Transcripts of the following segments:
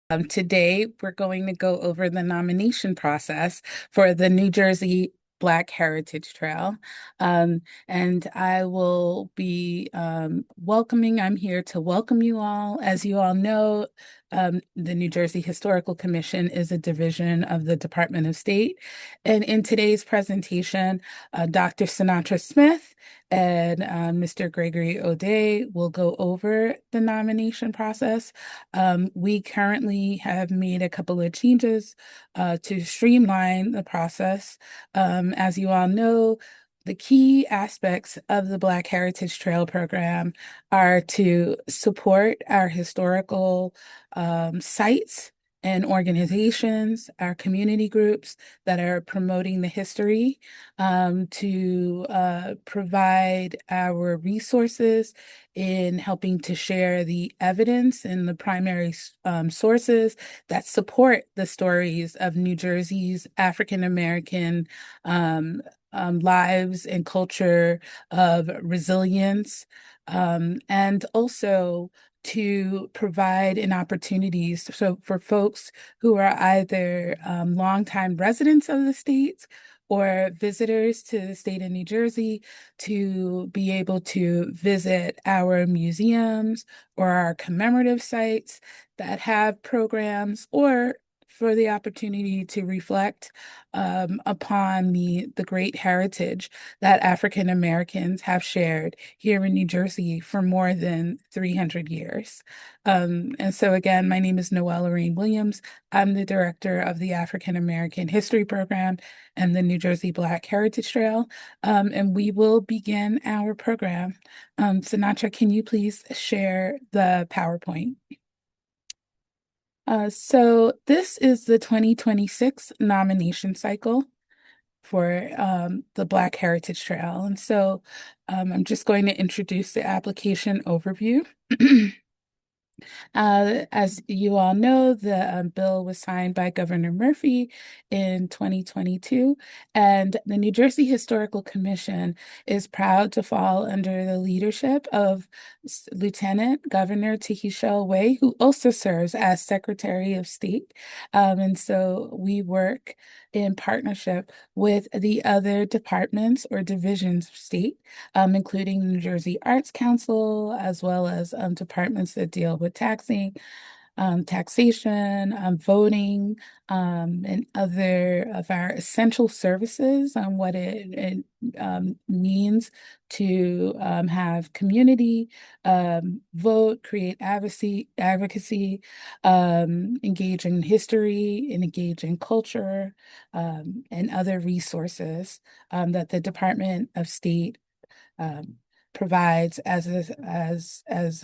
Today, we're going to go over the nomination process for the New Jersey Black Heritage Trail. And I will be I'm here to welcome you all. As you all know, the New Jersey Historical Commission is a division of the Department of State. And in today's presentation, Dr. Sinatra Smith and Mr. Gregory Odey will go over the nomination process. We currently have made a couple of changes to streamline the process. As you all know, the key aspects of the Black Heritage Trail program are to support our historical sites and organizations, our community groups that are promoting the history, to provide our resources in helping to share the evidence and the primary sources that support the stories of New Jersey's African American lives and culture of resilience, and also to provide an opportunities for folks who are either longtime residents of the state or visitors to the state of New Jersey to be able to visit our museums or our commemorative sites that have programs, or for the opportunity to reflect upon the great heritage that African Americans have shared here in New Jersey for more than 300 years. And so again, my name is Noelle Lorraine Williams. I'm the director of the African American History Program and the New Jersey Black Heritage Trail. And we will begin our program. Sinatra, can you please share the PowerPoint? So this is the 2026 nomination cycle for the Black Heritage Trail. And so I'm just going to introduce the application overview. As you all know, the bill was signed by Governor Murphy in 2022, and the New Jersey Historical Commission is proud to fall under the leadership of Lieutenant Governor Tahishel Way, who also serves as Secretary of State. And so we work in partnership with the other departments or divisions of state, including New Jersey Arts Council, as well as departments that deal with taxation, voting, and other of our essential services on what it means to have community vote, create advocacy, engage in history, and engage in culture, and other resources that the Department of State um, provides as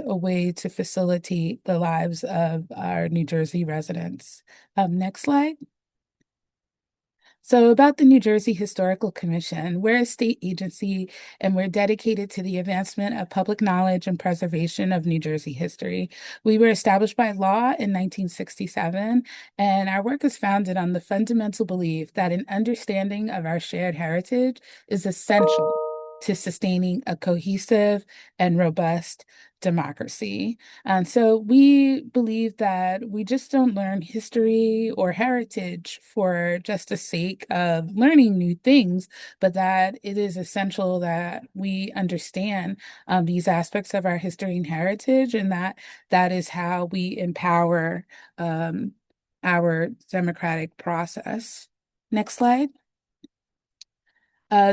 a way to facilitate the lives of our New Jersey residents. Next slide. So about the New Jersey Historical Commission, we're a state agency and we're dedicated to the advancement of public knowledge and preservation of New Jersey history. We were established by law in 1967, and our work is founded on the fundamental belief that an understanding of our shared heritage is essential to sustaining a cohesive and robust democracy. And so we believe that we just don't learn history or heritage for just the sake of learning new things, but that it is essential that we understand these aspects of our history and heritage, and that is how we empower our democratic process. Next slide.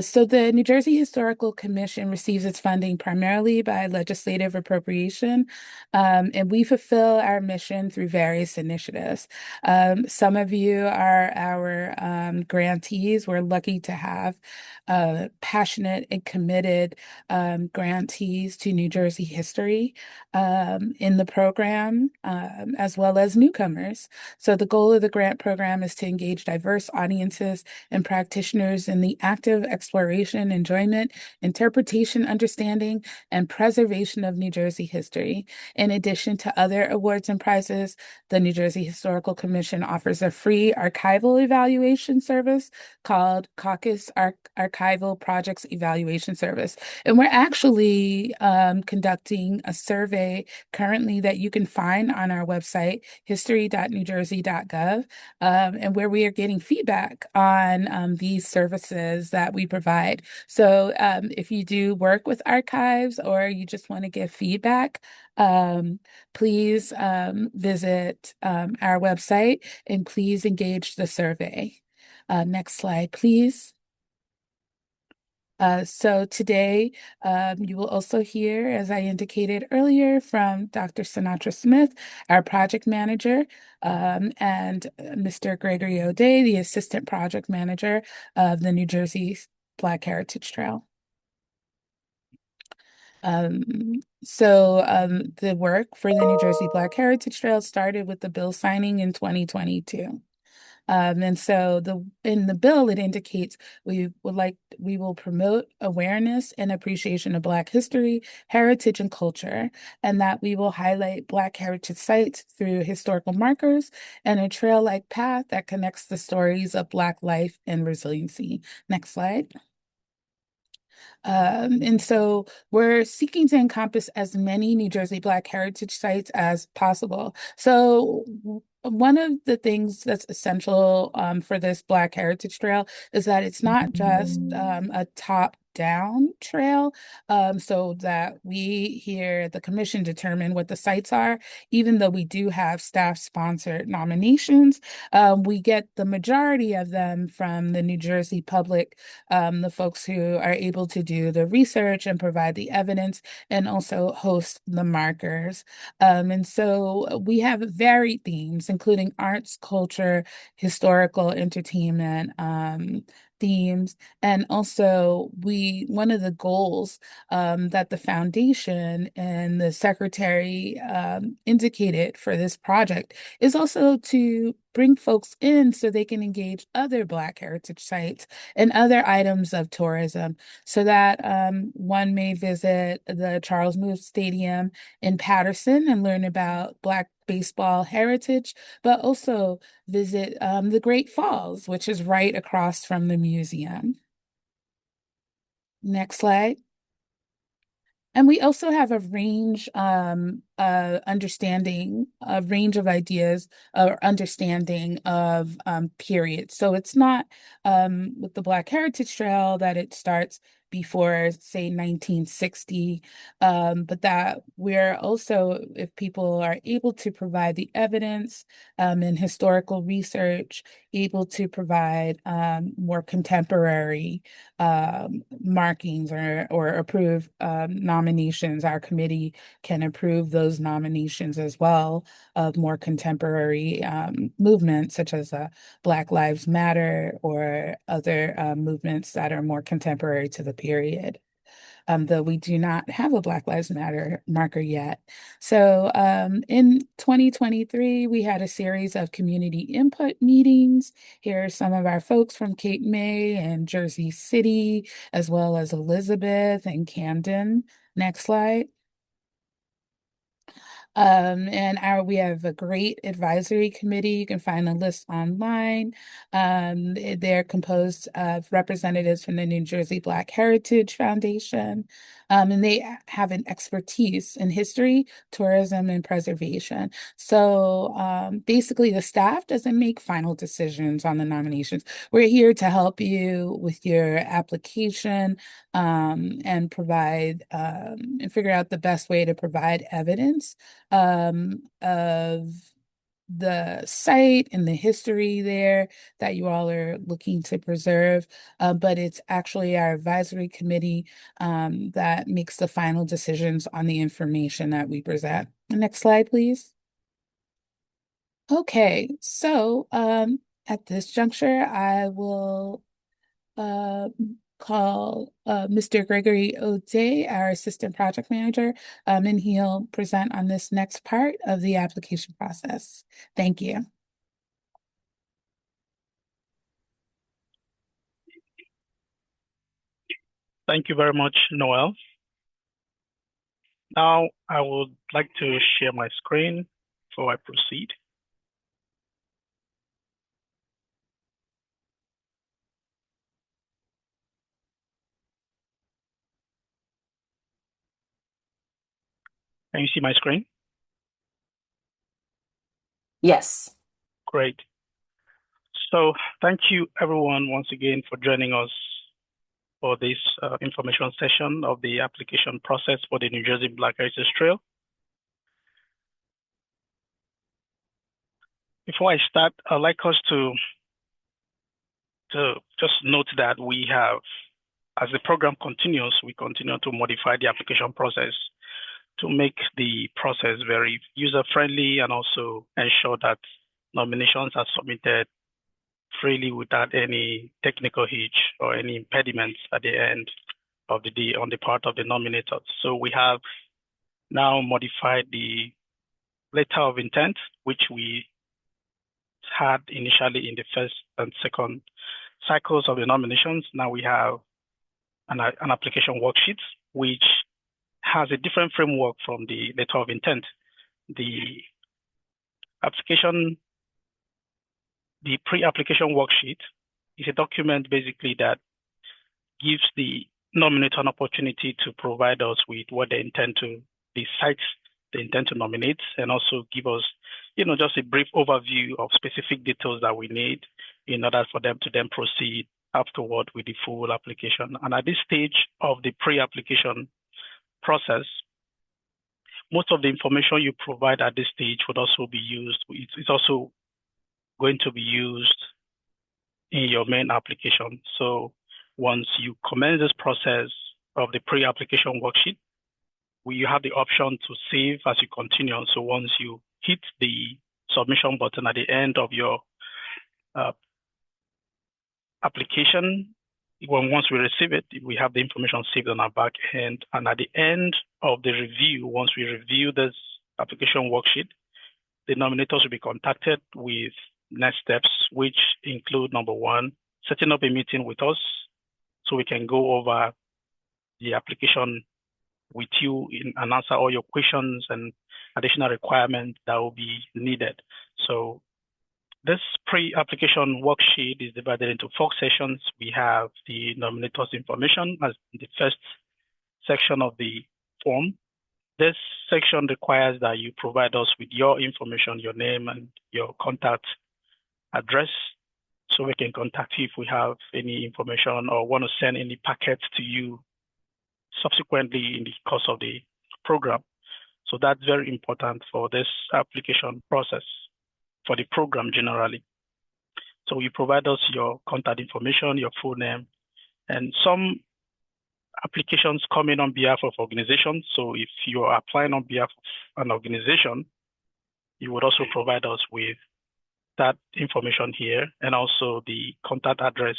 So the New Jersey Historical Commission receives its funding primarily by legislative appropriation, and we fulfill our mission through various initiatives. Some of you are our grantees. We're lucky to have passionate and committed grantees to New Jersey history in the program, as well as newcomers. So the goal of the grant program is to engage diverse audiences and practitioners in the active exploration, enjoyment, interpretation, understanding, and preservation of New Jersey history. In addition to other awards and prizes, the New Jersey Historical Commission offers a free archival evaluation service called Caucus Archival Projects Evaluation Service. And we're actually conducting a survey currently that you can find on our website, history.newjersey.gov, and where we are getting feedback on these services that we provide. So if you do work with archives or you just want to give feedback, please visit our website and please engage the survey. Next slide, please. So today, you will also hear, as I indicated earlier, from Dr. Sinatra Smith, our project manager, and Mr. Gregory Odey, the assistant project manager of the New Jersey Black Heritage Trail. The work for the New Jersey Black Heritage Trail started with the bill signing in 2022. And so in the bill, it indicates we will promote awareness and appreciation of Black history, heritage, and culture, and that we will highlight Black heritage sites through historical markers and a trail-like path that connects the stories of Black life and resiliency. Next slide. And so we're seeking to encompass as many New Jersey Black heritage sites as possible. So one of the things that's essential for this Black Heritage Trail is that it's not just a top-down trail, so that we here at the commission determine what the sites are. Even though we do have staff-sponsored nominations, we get the majority of them from the New Jersey public, the folks who are able to do the research and provide the evidence and also host the markers. And so we have varied themes, including arts, culture, historical, entertainment, themes. And also one of the goals that the foundation and the secretary indicated for this project is also to bring folks in so they can engage other Black heritage sites and other items of tourism so that one may visit the Charles Moose Stadium in Paterson and learn about Black baseball heritage, but also visit the Great Falls, which is right across from the museum. Next slide. And we also have a range understanding, a range of ideas or understanding of periods. So it's not with the Black Heritage Trail that it starts before, say, 1960, but that we're also, if people are able to provide the evidence and historical research, able to provide more contemporary markings or approve nominations, our committee can approve those nominations as well of more contemporary movements such as Black Lives Matter or other movements that are more contemporary to the period. Though we do not have a Black Lives Matter marker yet. So in 2023, we had a series of community input meetings. Here are some of our folks from Cape May and Jersey City, as well as Elizabeth and Camden. Next slide. We have a great advisory committee. You can find a list online. They're composed of representatives from the New Jersey Black Heritage Foundation, and they have an expertise in history, tourism, and preservation. So basically, the staff doesn't make final decisions on the nominations. We're here to help you with your application and provide and figure out the best way to provide evidence of the site and the history there that you all are looking to preserve. But it's actually our advisory committee that makes the final decisions on the information that we present. Next slide, please. Okay, so at this juncture, I will call Mr. Gregory Odey, our assistant project manager, and he'll present on this next part of the application process. Thank you. Thank you very much, Noel. Now, I would like to share my screen before I proceed. Can you see my screen? Yes. Great. So thank you everyone once again for joining us for this information session of the application process for the New Jersey Black Heritage Trail. Before I start, I'd like us to just note that we have, as the program continues, we continue to modify the application process to make the process very user-friendly and also ensure that nominations are submitted freely without any technical hitch or any impediments at the end of the day on the part of the nominators. So we have now modified the letter of intent, which we had initially in the first and second cycles of the nominations. Now we have an application worksheet, which has a different framework from the letter of intent. The pre-application worksheet is a document basically that gives the nominator an opportunity to provide us with what they intend to, the sites they intend to nominate, and also give us, just a brief overview of specific details that we need in order for them to then proceed afterward with the full application. And at this stage of the pre-application process, most of the information you provide at this stage would also be used. It's also going to be used in your main application. So once you commence this process of the pre-application worksheet, you have the option to save as you continue. So once you hit the submission button at the end of your application, once we receive it, we have the information saved on our back end. And at the end of the review, once we review this application worksheet, the nominators will be contacted with next steps, which include, number one, setting up a meeting with us so we can go over the application with you and answer all your questions and additional requirements that will be needed. So this pre-application worksheet is divided into 4 sessions. We have the nominator's information as the first section of the form. This section requires that you provide us with your information, your name and your contact address, so we can contact you if we have any information or want to send any packets to you subsequently in the course of the program. So that's very important for this application process for the program generally. So you provide us your contact information, your full name, and some applications come in on behalf of organizations. So if you are applying on behalf of an organization, you would also provide us with that information here and also the contact address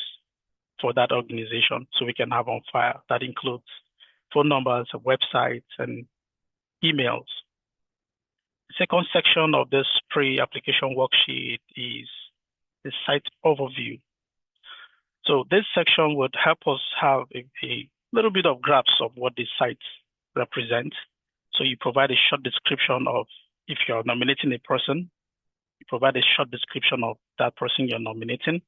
for that organization so we can have on file. That includes phone numbers, websites, and emails. The second section of this pre-application worksheet is the site overview. So this section would help us have a little bit of grasp of what the sites represent. So you provide a short description of, if you're nominating a person, you provide a short description of that person you're nominating.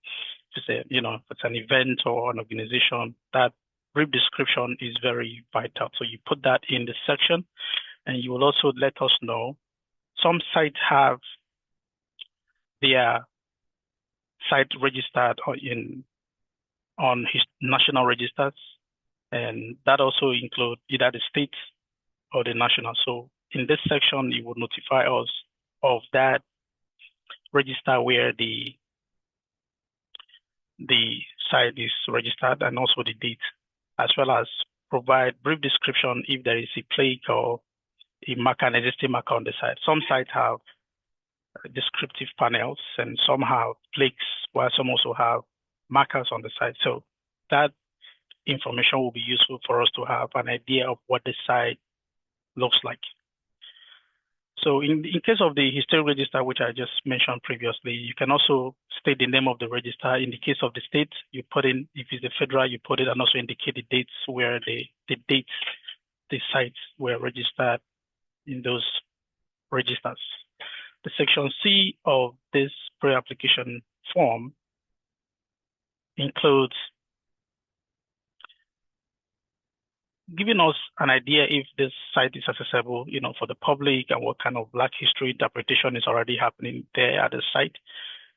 If it's an event or an organization, that brief description is very vital. So you put that in the section, and you will also let us know. Some sites have their site registered on his national registers, and that also include either the state or the national. So in this section, you will notify us of that register where the site is registered and also the date, as well as provide brief description if there is a plaque or an existing marker on the site. Some sites have descriptive panels and some have plaques, while some also have markers on the site. So that information will be useful for us to have an idea of what the site looks like. So in case of the historic register, which I just mentioned previously, you can also state the name of the register. In the case of the state, you put in, if it's the federal, you put it and also indicate the dates where the sites were registered in those registers. The section C of this pre-application form includes giving us an idea if this site is accessible, for the public, and what kind of Black history interpretation is already happening there at the site,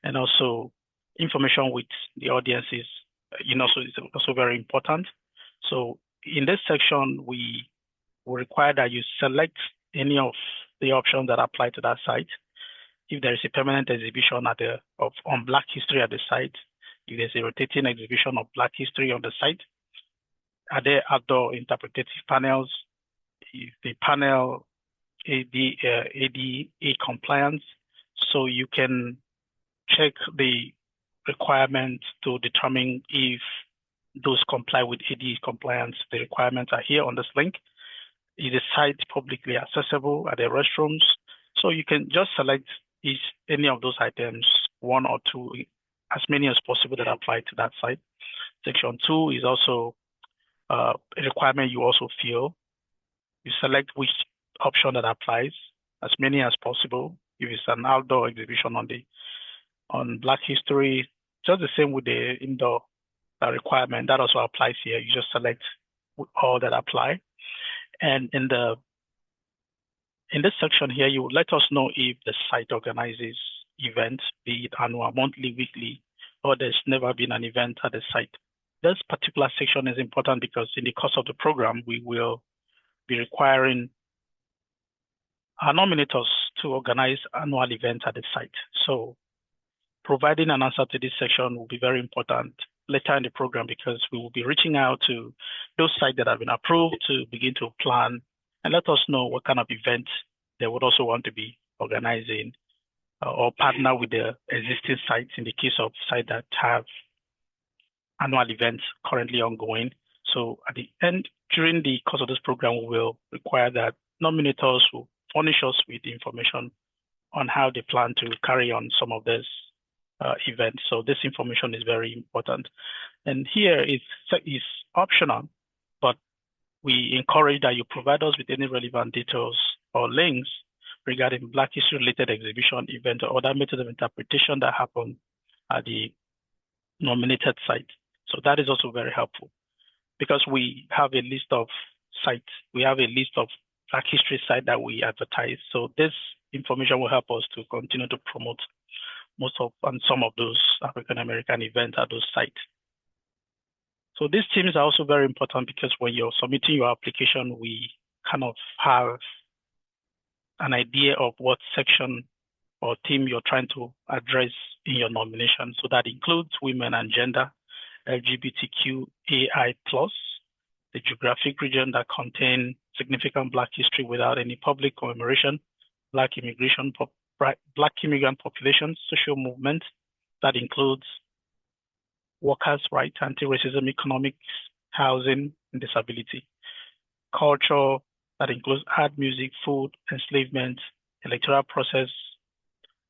and also information with the audiences, so it's also very important. So in this section, we will require that you select any of the options that apply to that site. If there is a permanent exhibition on Black history at the site, if there's a rotating exhibition of Black history on the site, are there outdoor interpretative panels? Is the panel ADA compliance? So you can check the requirements to determine if those comply with ADA compliance. The requirements are here on this link. Is the site publicly accessible? Are there restrooms? So you can just select any of those items, one or two, as many as possible that apply to that site. Section 2 is also a requirement you also fill. You select which option that applies, as many as possible. If it's an outdoor exhibition on Black history, just the same with the indoor requirement, that also applies here. You just select all that apply. And in this section here, you would let us know if the site organizes events, be it annual, monthly, weekly, or there's never been an event at the site. This particular section is important because in the course of the program, we will be requiring our nominators to organize annual events at the site. So providing an answer to this section will be very important later in the program, because we will be reaching out to those sites that have been approved to begin to plan and let us know what kind of events they would also want to be organizing, or partner with the existing sites in the case of sites that have annual events currently ongoing. So at the end, during the course of this program, we will require that nominators will furnish us with information on how they plan to carry on some of this events. So this information is very important. And here is optional, but we encourage that you provide us with any relevant details or links regarding Black history related exhibition, event, or other methods of interpretation that happen at the nominated site. So that is also very helpful, because we have a list of sites. We have a list of Black history sites that we advertise. So this information will help us to continue to promote some of those African American events at those sites. So these teams are also very important, because when you're submitting your application, we kind of have an idea of what section or team you're trying to address in your nomination. So that includes women and gender, LGBTQAI+, the geographic region that contain significant Black history without any public commemoration, Black immigrant populations, social movement that includes workers' rights, anti-racism, economics, housing, and disability. Culture that includes art, music, food, enslavement, electoral process,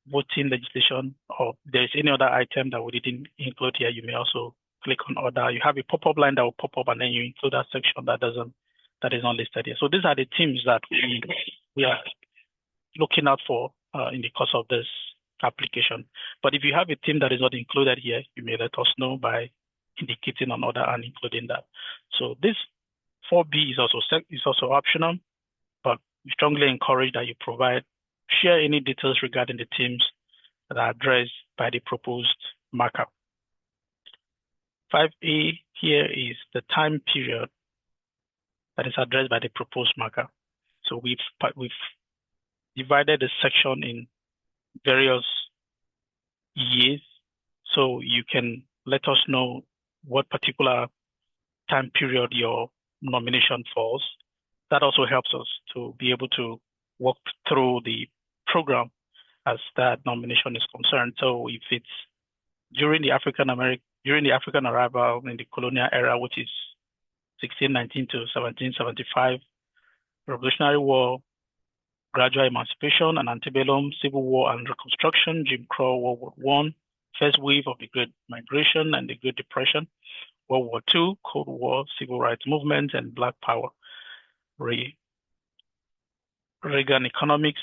voting legislation, or if there is any other item that we didn't include here, you may also click on other. You have a pop-up line that will pop up, and then you include that section that is not listed here. So these are the teams that we are looking out for in the course of this application. But if you have a team that is not included here, you may let us know by indicating on other and including that. So this 4B is also optional, but we strongly encourage that you share any details regarding the teams that are addressed by the proposed markup. 5A here is the time period that is addressed by the proposed markup. So we've divided the section in various years, so you can let us know what particular time period your nomination falls. That also helps us to be able to walk through the program as that nomination is concerned. So if it's during the African arrival in the colonial era, which is 1619 to 1775, Revolutionary War, gradual emancipation and antebellum, Civil War and Reconstruction, Jim Crow, World War One, first wave of the Great Migration and the Great Depression, World War II, Cold War, Civil Rights Movement, and Black Power, Reagan economics,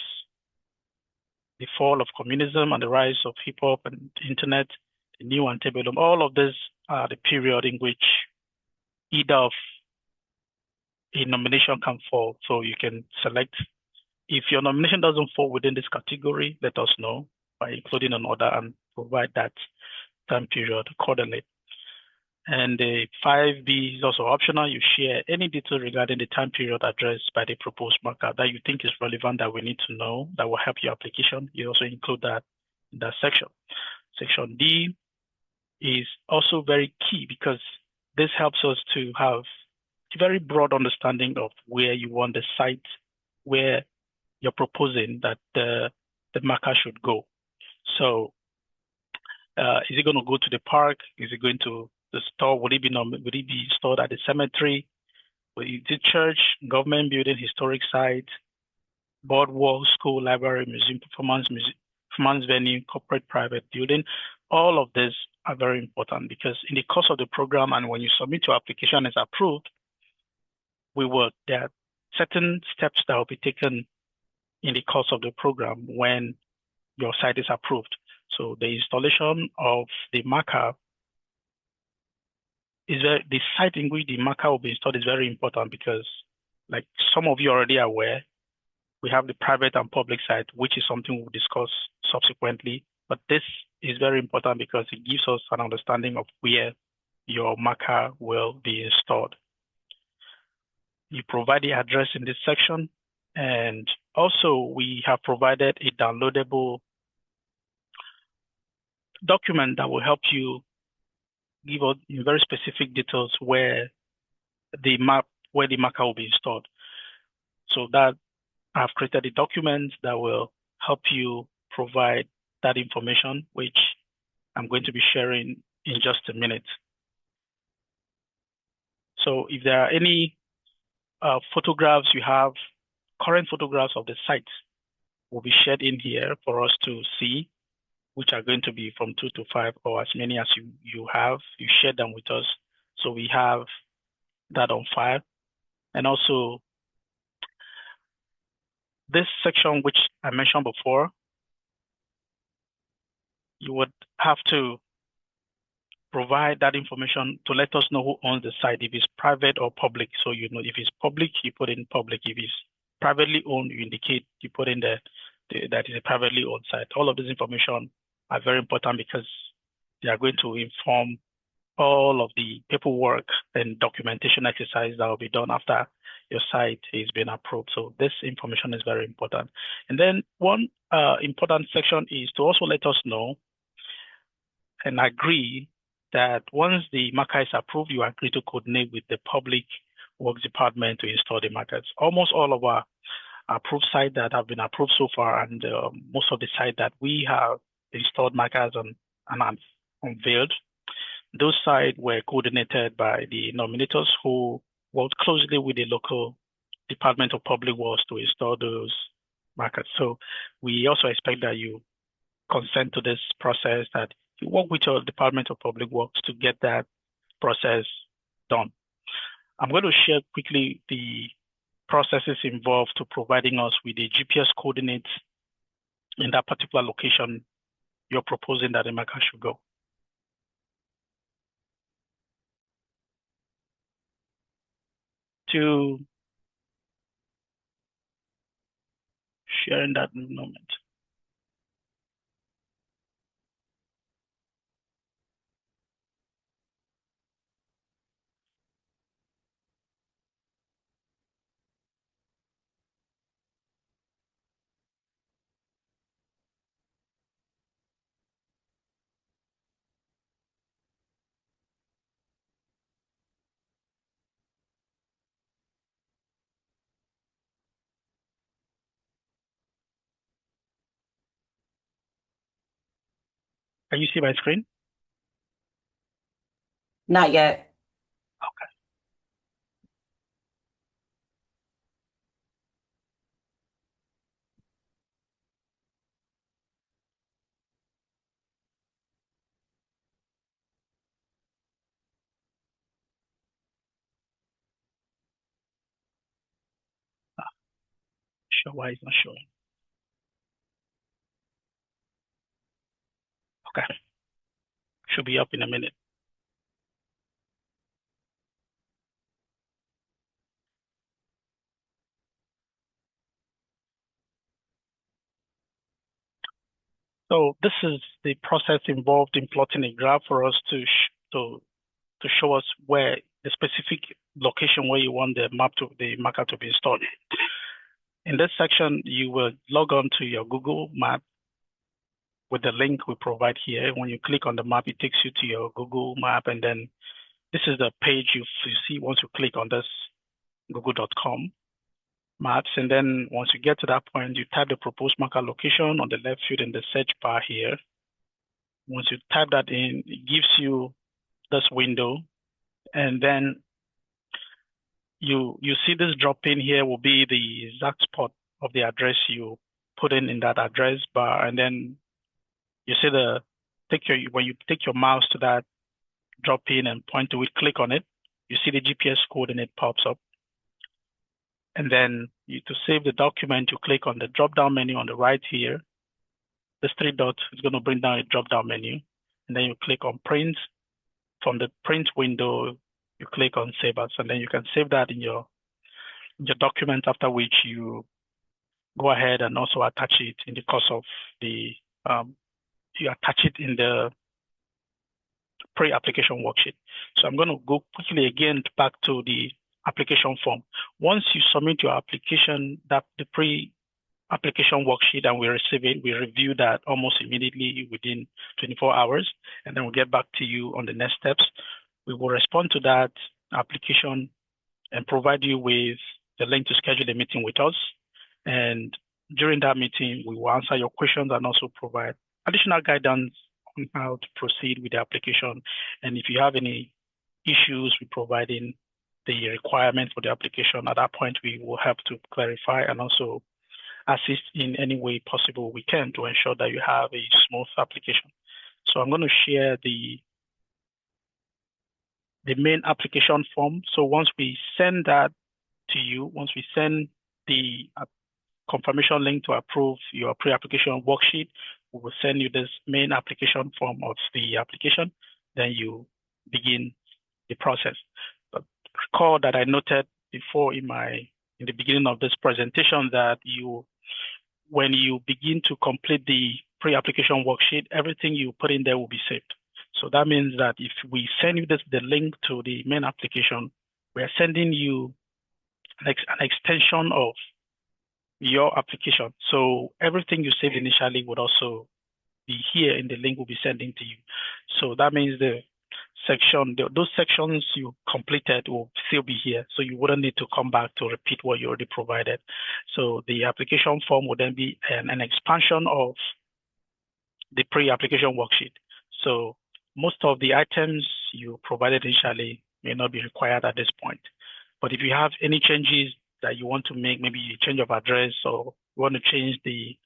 the fall of communism and the rise of hip hop and the internet, the new antebellum. All of this are the period in which either of a nomination can fall. So you can select. If your nomination doesn't fall within this category, let us know by including an order and provide that time period accordingly. And the 5B is also optional. You share any detail regarding the time period addressed by the proposed marker that you think is relevant that we need to know that will help your application. You also include that in that section. Section D is also very key because this helps us to have a very broad understanding of where you want the site, where you're proposing that the marker should go. So is it going to go to the park? Is it going to the store? Would it be stored at the cemetery? Is it church, government building, historic site, boardwalk, school, library, museum, performance venue, corporate, private building? All of these are very important because in the course of the program and when you submit your application as approved, there are certain steps that will be taken in the course of the program when your site is approved. So the installation of the marker the site in which the marker will be installed is very important because, like some of you are already aware, we have the private and public site, which is something we'll discuss subsequently. But this is very important because it gives us an understanding of where your marker will be installed. You provide the address in this section, and also we have provided a downloadable document that will help you give out very specific details where the marker will be installed. So that I've created a document that will help you provide that information, which I'm going to be sharing in just a minute. So if there are any photographs you have, current photographs of the site will be shared in here for us to see, which are going to be from 2 to 5 or as many as you have. You share them with us. So we have that on file. And also this section, which I mentioned before, you would have to provide that information to let us know who owns the site, if it's private or public. So you know, if it's public, you put in public. If it's privately owned, you indicate, you put in that is a privately owned site. All of this information are very important because they are going to inform all of the paperwork and documentation exercise that will be done after your site is being approved. So this information is very important. And then one important section is to also let us know and agree that once the marker is approved, you agree to coordinate with the public works department to install the markers. Almost all of our approved sites that have been approved so far, and most of the sites that we have installed markers and unveiled, those sites were coordinated by the nominators who worked closely with the local Department of Public Works to install those markers. So we also expect that you consent to this process, that you work with your Department of Public Works to get that process done. I'm going to share quickly the processes involved to providing us with the GPS coordinates in that particular location you're proposing that the marker should go. To share in that moment. Can you see my screen? Not yet. Okay. sure why it's not showing. Okay. Should be up in a minute. So this is the process involved in plotting a graph for us to show us where the specific location where you want the marker to be installed. In this section, you will log on to your Google map with the link we provide here. When you click on the map, it takes you to your Google map, and then this is the page you see once you click on this google.com maps. And then once you get to that point, you type the proposed marker location on the left field in the search bar here. Once you type that in, it gives you this window, and then you see this drop in here will be the exact spot of the address you put in that address bar, and then you see when you take your mouse to that drop in and point to it, click on it, you see the GPS coordinate pops up. And then to save the document, you click on the drop down menu on the right here. This three dots is going to bring down a drop down menu, and then you click on print. From the print window, you click on save as, and then you can save that in your document, after which you go ahead and also attach it in the course of the you attach it in the pre-application worksheet. So I'm going to go quickly again back to the application form. Once you submit your application, the pre-application worksheet, and we receive it, we review that almost immediately within 24 hours, and then we'll get back to you on the next steps. We will respond to that application and provide you with the link to schedule a meeting with us. And during that meeting, we will answer your questions and also provide additional guidance on how to proceed with the application. And if you have any issues with providing the requirements for the application, at that point, we will help to clarify and also assist in any way possible we can to ensure that you have a smooth application. So I'm going to share the main application form. So once we send that to you, once we send the confirmation link to approve your pre-application worksheet, we will send you this main application form of the application. Then you begin the process. But recall that I noted before in the beginning of this presentation that when you begin to complete the pre-application worksheet, everything you put in there will be saved. So that means that if we send you the link to the main application, we are sending you an extension of your application. So everything you saved initially would also be here in the link we'll be sending to you. So that means those sections you completed will still be here. So you wouldn't need to come back to repeat what you already provided. So the application form would then be an expansion of the pre-application worksheet. So most of the items you provided initially may not be required at this point. But if you have any changes that you want to make, maybe a change of address, or you want to change the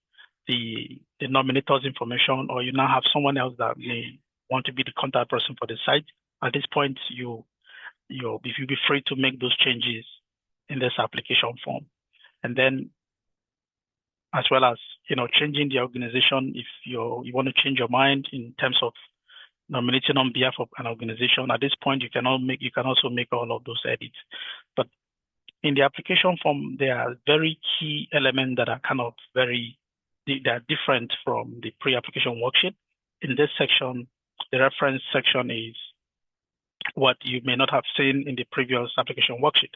nominator's information, or you now have someone else that may want to be the contact person for the site, at this point, you'll be free to make those changes in this application form. And then, as well as changing the organization, if you want to change your mind in terms of nominating on behalf of an organization, at this point you can also make all of those edits. But in the application form, there are very key elements that are they're different from the pre-application worksheet. In this section, the reference section is what you may not have seen in the previous application worksheet,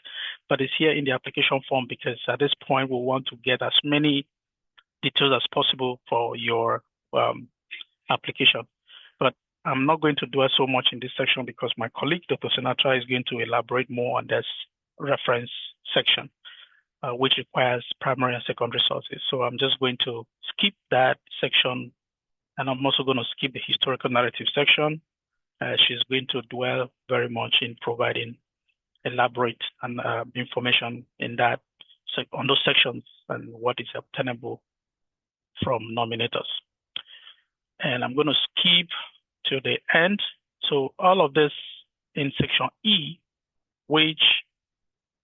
but it's here in the application form because at this point we want to get as many details as possible for your application. But I'm not going to dwell so much in this section because my colleague, Dr. Sinatra, is going to elaborate more on this reference section, which requires primary and secondary sources. So I'm just going to skip that section, and I'm also going to skip the historical narrative section. She's going to dwell very much in providing elaborate and information on those sections and what is obtainable from nominators. And I'm going to skip to the end. So all of this in section E, which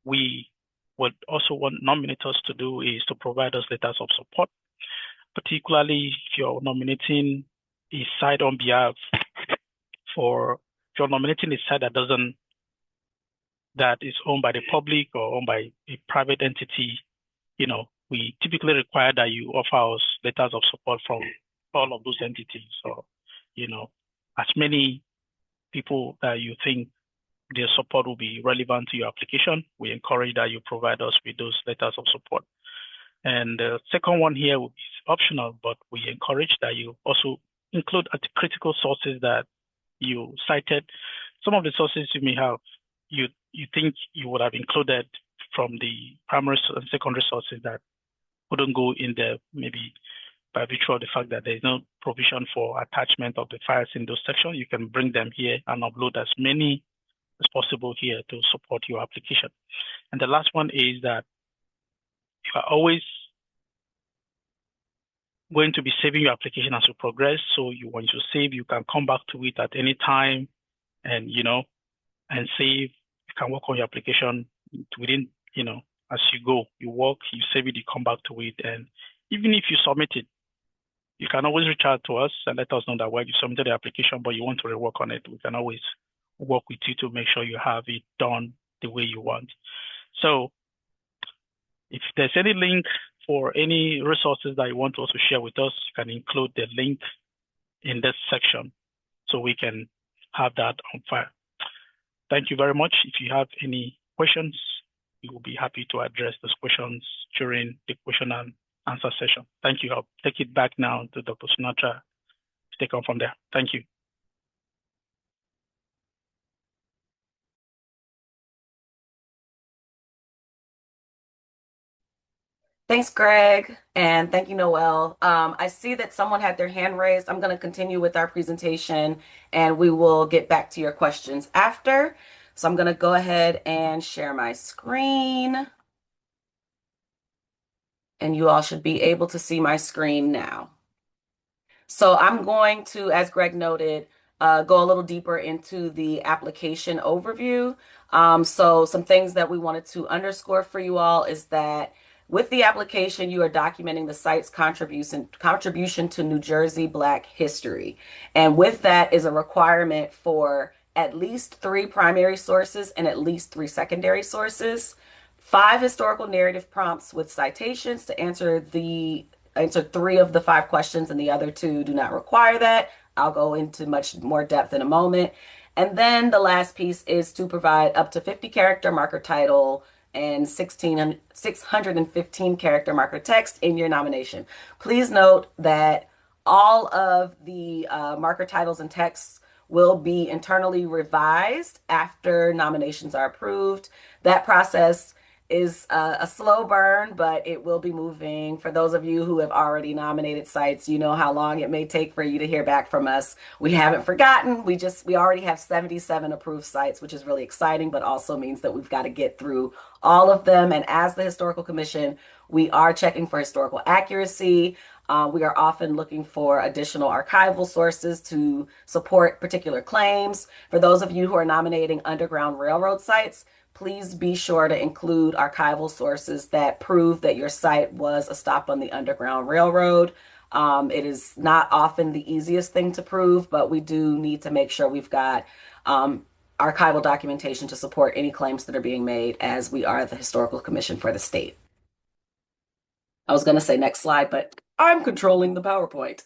we what also want nominators to do is to provide us letters of support, particularly if you're nominating a site on behalf for if you're nominating a site that is owned by the public or owned by a private entity, we typically require that you offer us letters of support from all of those entities. So, as many people that you think their support will be relevant to your application, we encourage that you provide us with those letters of support. And the second one here is optional, but we encourage that you also include critical sources that you cited. Some of the sources you may have, you think you would have included from the primary and secondary sources that wouldn't go in there, maybe by virtue of the fact that there is no provision for attachment of the files in those sections. You can bring them here and upload as many as possible here to support your application. And the last one is that you are always going to be saving your application as you progress. So when you save, you can come back to it at any time and, and save. You can work on your application within, as you go, you work, you save it, you come back to it. And even if you submit it, you can always reach out to us and let us know that you submitted the application, but you want to rework on it. We can always work with you to make sure you have it done the way you want. So if there's any link for any resources that you want to also share with us, you can include the link in this section so we can have that on file. Thank you very much. If you have any questions, we will be happy to address those questions during the question and answer session. Thank you. I'll take it back now to Dr. Sinatra to take on from there. Thank you. Thanks, Greg, and thank you, Noel. I see that someone had their hand raised. I'm going to continue with our presentation, and we will get back to your questions after. So I'm going to go ahead and share my screen, and you all should be able to see my screen now. So I'm going to, as Greg noted, go a little deeper into the application overview. So some things that we wanted to underscore for you all is that with the application, you are documenting the site's contribution to New Jersey Black history. And with that is a requirement for at least 3 primary sources and at least 3 secondary sources, 5 historical narrative prompts with citations to answer 3 of the 5 questions, and the other 2 do not require that. I'll go into much more depth in a moment. And then the last piece is to provide up to 50 character marker title and 615 character marker text in your nomination. Please note that all of the marker titles and texts will be internally revised after nominations are approved. That process is a slow burn, but it will be moving. For those of you who have already nominated sites, you know how long it may take for you to hear back from us. We haven't forgotten. We already have 77 approved sites, which is really exciting, but also means that we've got to get through all of them. And as the Historical Commission, we are checking for historical accuracy. We are often looking for additional archival sources to support particular claims. For those of you who are nominating Underground Railroad sites, please be sure to include archival sources that prove that your site was a stop on the Underground Railroad. It is not often the easiest thing to prove, but we do need to make sure we've got archival documentation to support any claims that are being made, as we are the Historical Commission for the state. I was going to say next slide, but I'm controlling the PowerPoint.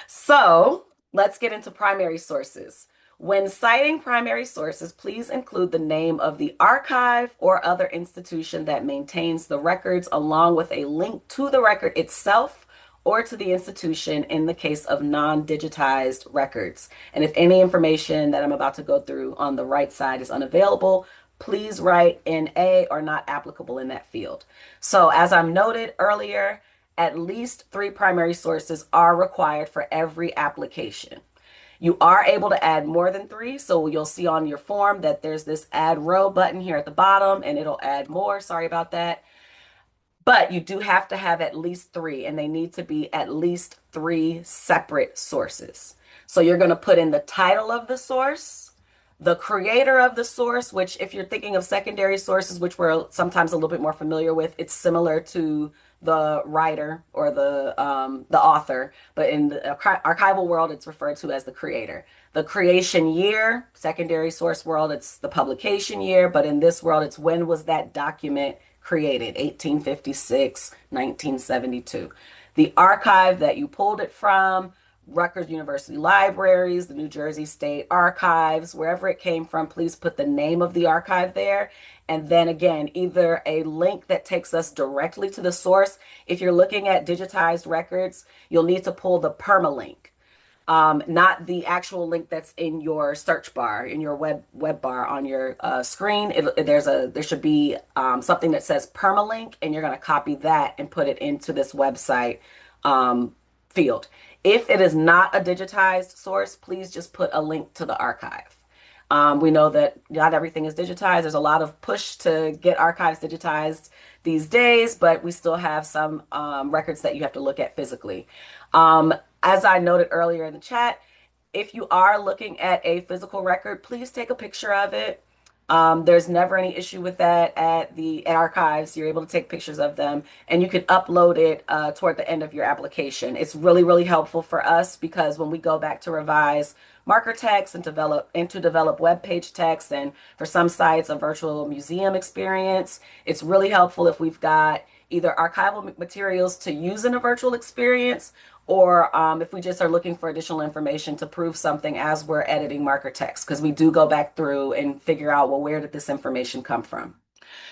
So let's get into primary sources. When citing primary sources, please include the name of the archive or other institution that maintains the records, along with a link to the record itself or to the institution in the case of non-digitized records. And if any information that I'm about to go through on the right side is unavailable, please write NA or not applicable in that field. So as I noted earlier, at least 3 primary sources are required for every application. You are able to add more than 3, so you'll see on your form that there's this add row button here at the bottom, and it'll add more. Sorry about that. But you do have to have at least 3, and they need to be at least 3 separate sources. So you're going to put in the title of the source, The creator of the source, which if you're thinking of secondary sources, which we're sometimes a little bit more familiar with, it's similar to the writer or the author, but in the archival world, it's referred to as the creator. The creation year, secondary source world, it's the publication year, but in this world, it's when was that document created, 1856, 1972. The archive that you pulled it from, Rutgers University Libraries, the New Jersey State Archives, wherever it came from, please put the name of the archive there. And then again, either a link that takes us directly to the source. If you're looking at digitized records, you'll need to pull the permalink, not the actual link that's in your search bar, in your web bar on your screen. There should be something that says permalink, and you're going to copy that and put it into this website field. If it is not a digitized source, please just put a link to the archive. We know that not everything is digitized. There's a lot of push to get archives digitized these days, but we still have some records that you have to look at physically. As I noted earlier in the chat, if you are looking at a physical record, please take a picture of it. There's never any issue with that at archives. You're able to take pictures of them, and you can upload it toward the end of your application. It's really, really helpful for us because when we go back to revise marker text and to develop web page text, and for some sites a virtual museum experience, it's really helpful if we've got either archival materials to use in a virtual experience, or if we just are looking for additional information to prove something as we're editing marker text, because we do go back through and figure out, well, where did this information come from?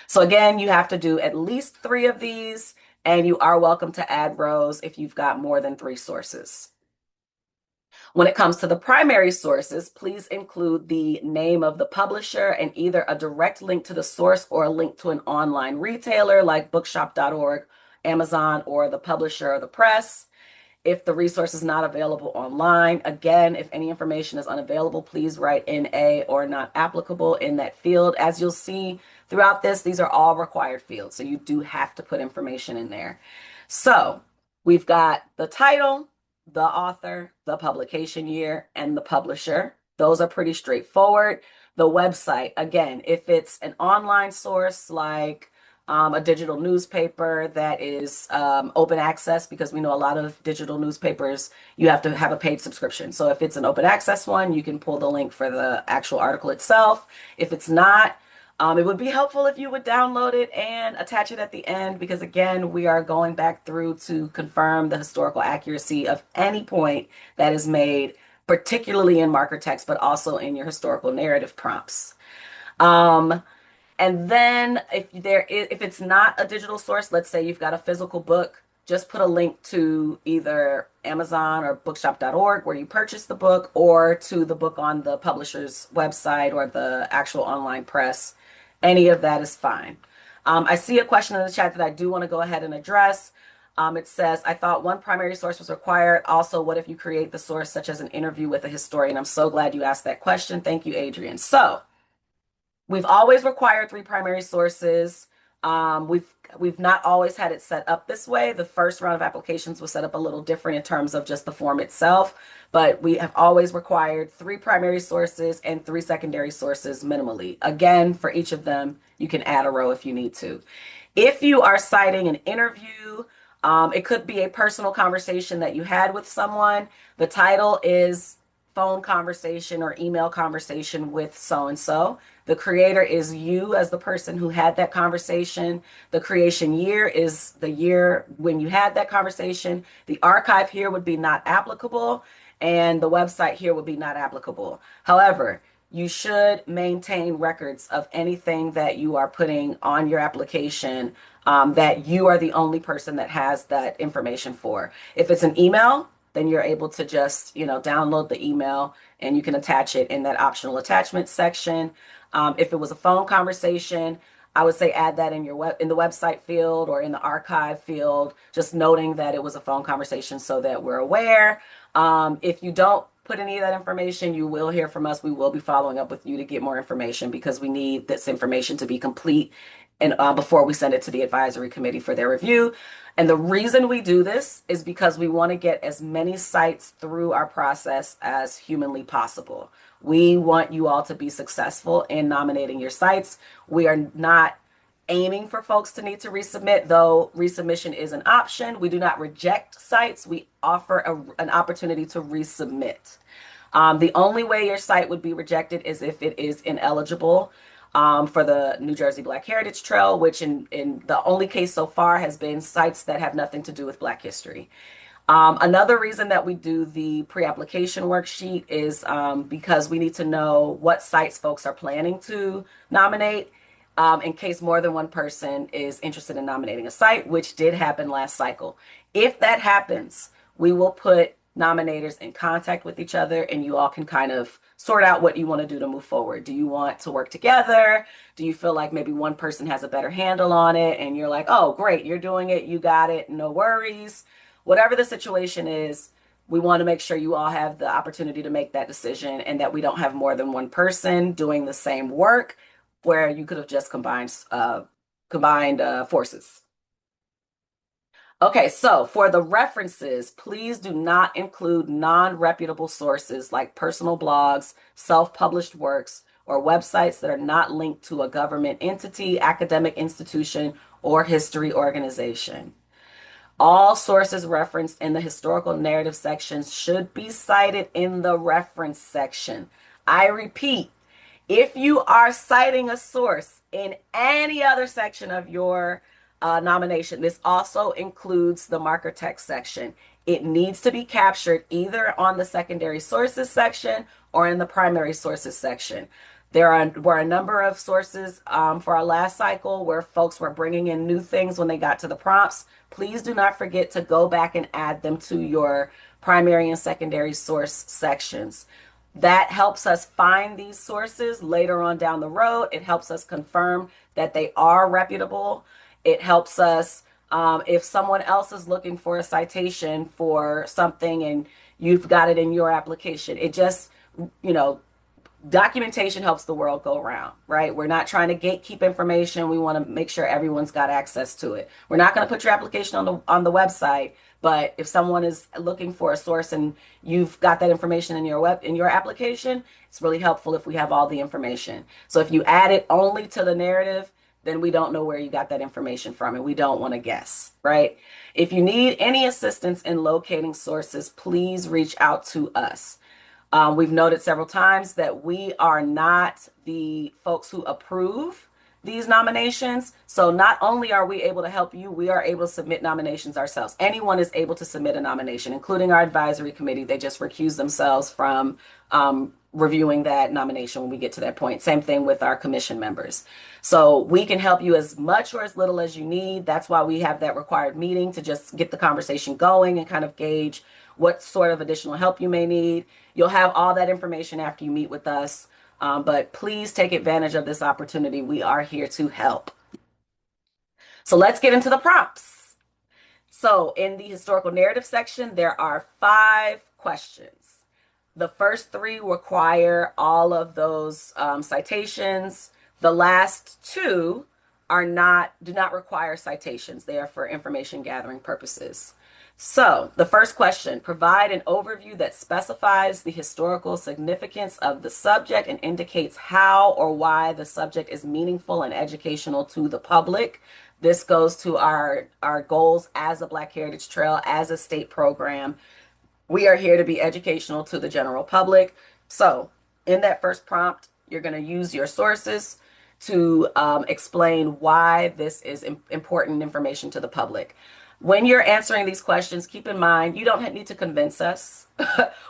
So again, you have to do at least 3 of these, and you are welcome to add rows if you've got more than 3 sources. When it comes to the primary sources, please include the name of the publisher and either a direct link to the source or a link to an online retailer like bookshop.org, Amazon, or the publisher or the press. If the resource is not available online, again, if any information is unavailable, please write NA or not applicable in that field. As you'll see throughout this, these are all required fields, so you do have to put information in there. So we've got the title, the author, the publication year, and the publisher. Those are pretty straightforward. The website, again, if it's an online source like a digital newspaper that is open access, because we know a lot of digital newspapers, you have to have a paid subscription. So if it's an open access one, you can pull the link for the actual article itself. If it's not, it would be helpful if you would download it and attach it at the end, because again, we are going back through to confirm the historical accuracy of any point that is made, particularly in marker text, but also in your historical narrative prompts. And then if it's not a digital source, let's say you've got a physical book, just put a link to either Amazon or bookshop.org where you purchase the book, or to the book on the publisher's website or the actual online press. Any of that is fine. I see a question in the chat that I do want to go ahead and address. It says, I thought one primary source was required. Also, what if you create the source, such as an interview with a historian? I'm so glad you asked that question. Thank you, Adrian. So we've always required 3 primary sources. We've not always had it set up this way. The first round of applications was set up a little different in terms of just the form itself, but we have always required 3 primary sources and 3 secondary sources minimally. Again, for each of them, you can add a row if you need to. If you are citing an interview, it could be a personal conversation that you had with someone. The title is phone conversation or email conversation with so-and-so. The creator is you as the person who had that conversation. The creation year is the year when you had that conversation. The archive here would be not applicable, and the website here would be not applicable. However, you should maintain records of anything that you are putting on your application that you are the only person that has that information for. If it's an email, then you're able to just, download the email and you can attach it in that optional attachment section. If it was a phone conversation, I would say add that in the website field or in the archive field, just noting that it was a phone conversation so that we're aware. If you don't put any of that information, you will hear from us. We will be following up with you to get more information, because we need this information to be complete and before we send it to the advisory committee for their review. And the reason we do this is because we want to get as many sites through our process as humanly possible. We want you all to be successful in nominating your sites. We are not aiming for folks to need to resubmit, though resubmission is an option. We do not reject sites. We offer an opportunity to resubmit. The only way your site would be rejected is if it is ineligible for the New Jersey Black Heritage Trail, which in the only case so far has been sites that have nothing to do with Black history. Another reason that we do the pre-application worksheet is because we need to know what sites folks are planning to nominate in case more than one person is interested in nominating a site, which did happen last cycle. If that happens, we will put nominators in contact with each other and you all can kind of sort out what you want to do to move forward. Do you want to work together? Do you feel like maybe one person has a better handle on it and you're like, oh, great, you're doing it, you got it, no worries. Whatever the situation is, we want to make sure you all have the opportunity to make that decision and that we don't have more than one person doing the same work where you could have just combined forces. Okay, so for the references, please do not include non-reputable sources like personal blogs, self-published works, or websites that are not linked to a government entity, academic institution, or history organization. All sources referenced in the historical narrative sections should be cited in the reference section. I repeat, if you are citing a source in any other section of your nomination, this also includes the marker text section. It needs to be captured either on the secondary sources section or in the primary sources section. There were a number of sources for our last cycle where folks were bringing in new things when they got to the prompts. Please do not forget to go back and add them to your primary and secondary source sections. That helps us find these sources later on down the road. It helps us confirm that they are reputable. It helps us if someone else is looking for a citation for something and you've got it in your application. It just, documentation helps the world go around, right? We're not trying to gatekeep information. We want to make sure everyone's got access to it. We're not going to put your application on the website, but if someone is looking for a source and you've got that information in your application, it's really helpful if we have all the information. So if you add it only to the narrative, then we don't know where you got that information from and we don't want to guess, right? If you need any assistance in locating sources, please reach out to us. We've noted several times that we are not the folks who approve these nominations. So not only are we able to help you, we are able to submit nominations ourselves. Anyone is able to submit a nomination, including our advisory committee. They just recuse themselves from reviewing that nomination when we get to that point. Same thing with our commission members. So we can help you as much or as little as you need. That's why we have that required meeting to just get the conversation going and kind of gauge what sort of additional help you may need. You'll have all that information after you meet with us, but please take advantage of this opportunity. We are here to help. So let's get into the prompts. So in the historical narrative section, there are 5 questions. The first 3 require all of those citations. The last 2 do not require citations. They are for information gathering purposes. So the first question, provide an overview that specifies the historical significance of the subject and indicates how or why the subject is meaningful and educational to the public. This goes to our goals as a Black Heritage Trail, as a state program. We are here to be educational to the general public. So in that first prompt, you're going to use your sources to explain why this is important information to the public. When you're answering these questions, keep in mind, you don't need to convince us.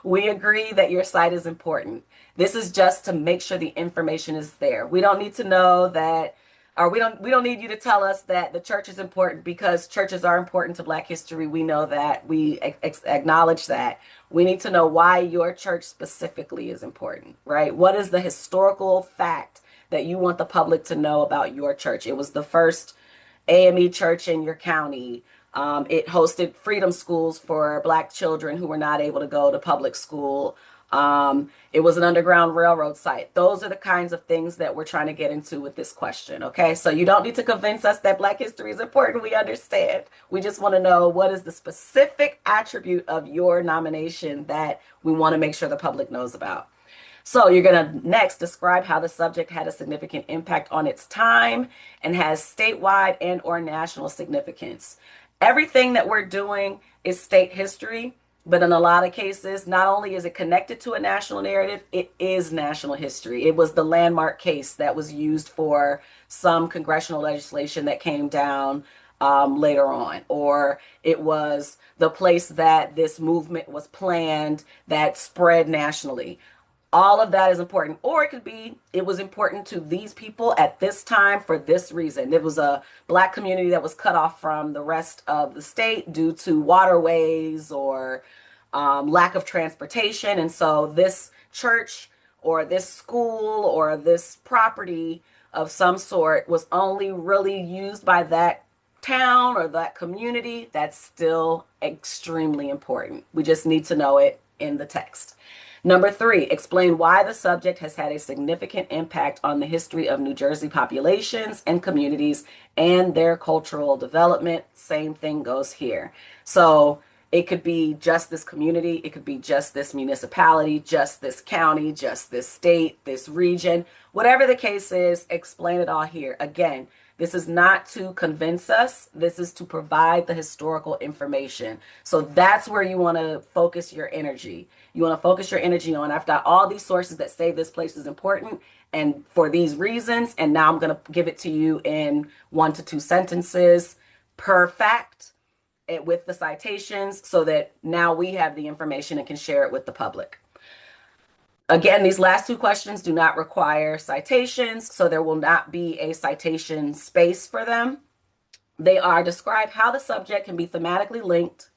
We agree that your site is important. This is just to make sure the information is there. We don't need to know that, or we don't need you to tell us that the church is important because churches are important to Black history. We know that. We acknowledge that. We need to know why your church specifically is important, right? What is the historical fact that you want the public to know about your church? It was the first AME church in your county. It hosted freedom schools for Black children who were not able to go to public school. It was an Underground Railroad site. Those are the kinds of things that we're trying to get into with this question. Okay, so you don't need to convince us that Black history is important. We understand. We just want to know what is the specific attribute of your nomination that we want to make sure the public knows about. So you're going to next describe how the subject had a significant impact on its time and has statewide and or national significance. Everything that we're doing is state history, but in a lot of cases, not only is it connected to a national narrative, it is national history. It was the landmark case that was used for some congressional legislation that came down later on, or it was the place that this movement was planned that spread nationally. All of that is important. Or it could be, it was important to these people at this time for this reason. It was a Black community that was cut off from the rest of the state due to waterways or lack of transportation. And so this church or this school or this property of some sort was only really used by that town or that community. That's still extremely important. We just need to know it in the text. Number 3, explain why the subject has had a significant impact on the history of New Jersey populations and communities and their cultural development. Same thing goes here. So it could be just this community, it could be just this municipality, just this county, just this state, this region. Whatever the case is, explain it all here. Again, this is not to convince us. This is to provide the historical information. So that's where you want to focus your energy. You want to focus your energy on, I've got all these sources that say this place is important and for these reasons, and now I'm going to give it to you in 1 to 2 sentences per fact with the citations so that now we have the information and can share it with the public. Again, these last 2 questions do not require citations, so there will not be a citation space for them. They are describe how the subject can be thematically linked,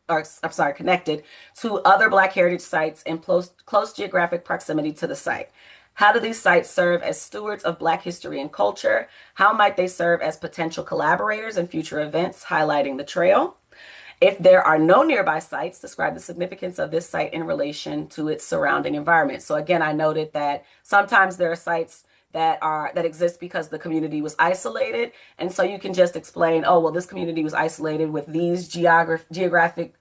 or I'm sorry, connected to other Black heritage sites in close geographic proximity to the site. How do these sites serve as stewards of Black history and culture? How might they serve as potential collaborators in future events highlighting the trail? If there are no nearby sites, describe the significance of this site in relation to its surrounding environment. So again, I noted that sometimes there are sites that exist because the community was isolated. And so you can just explain, oh, well, this community was isolated with these geographic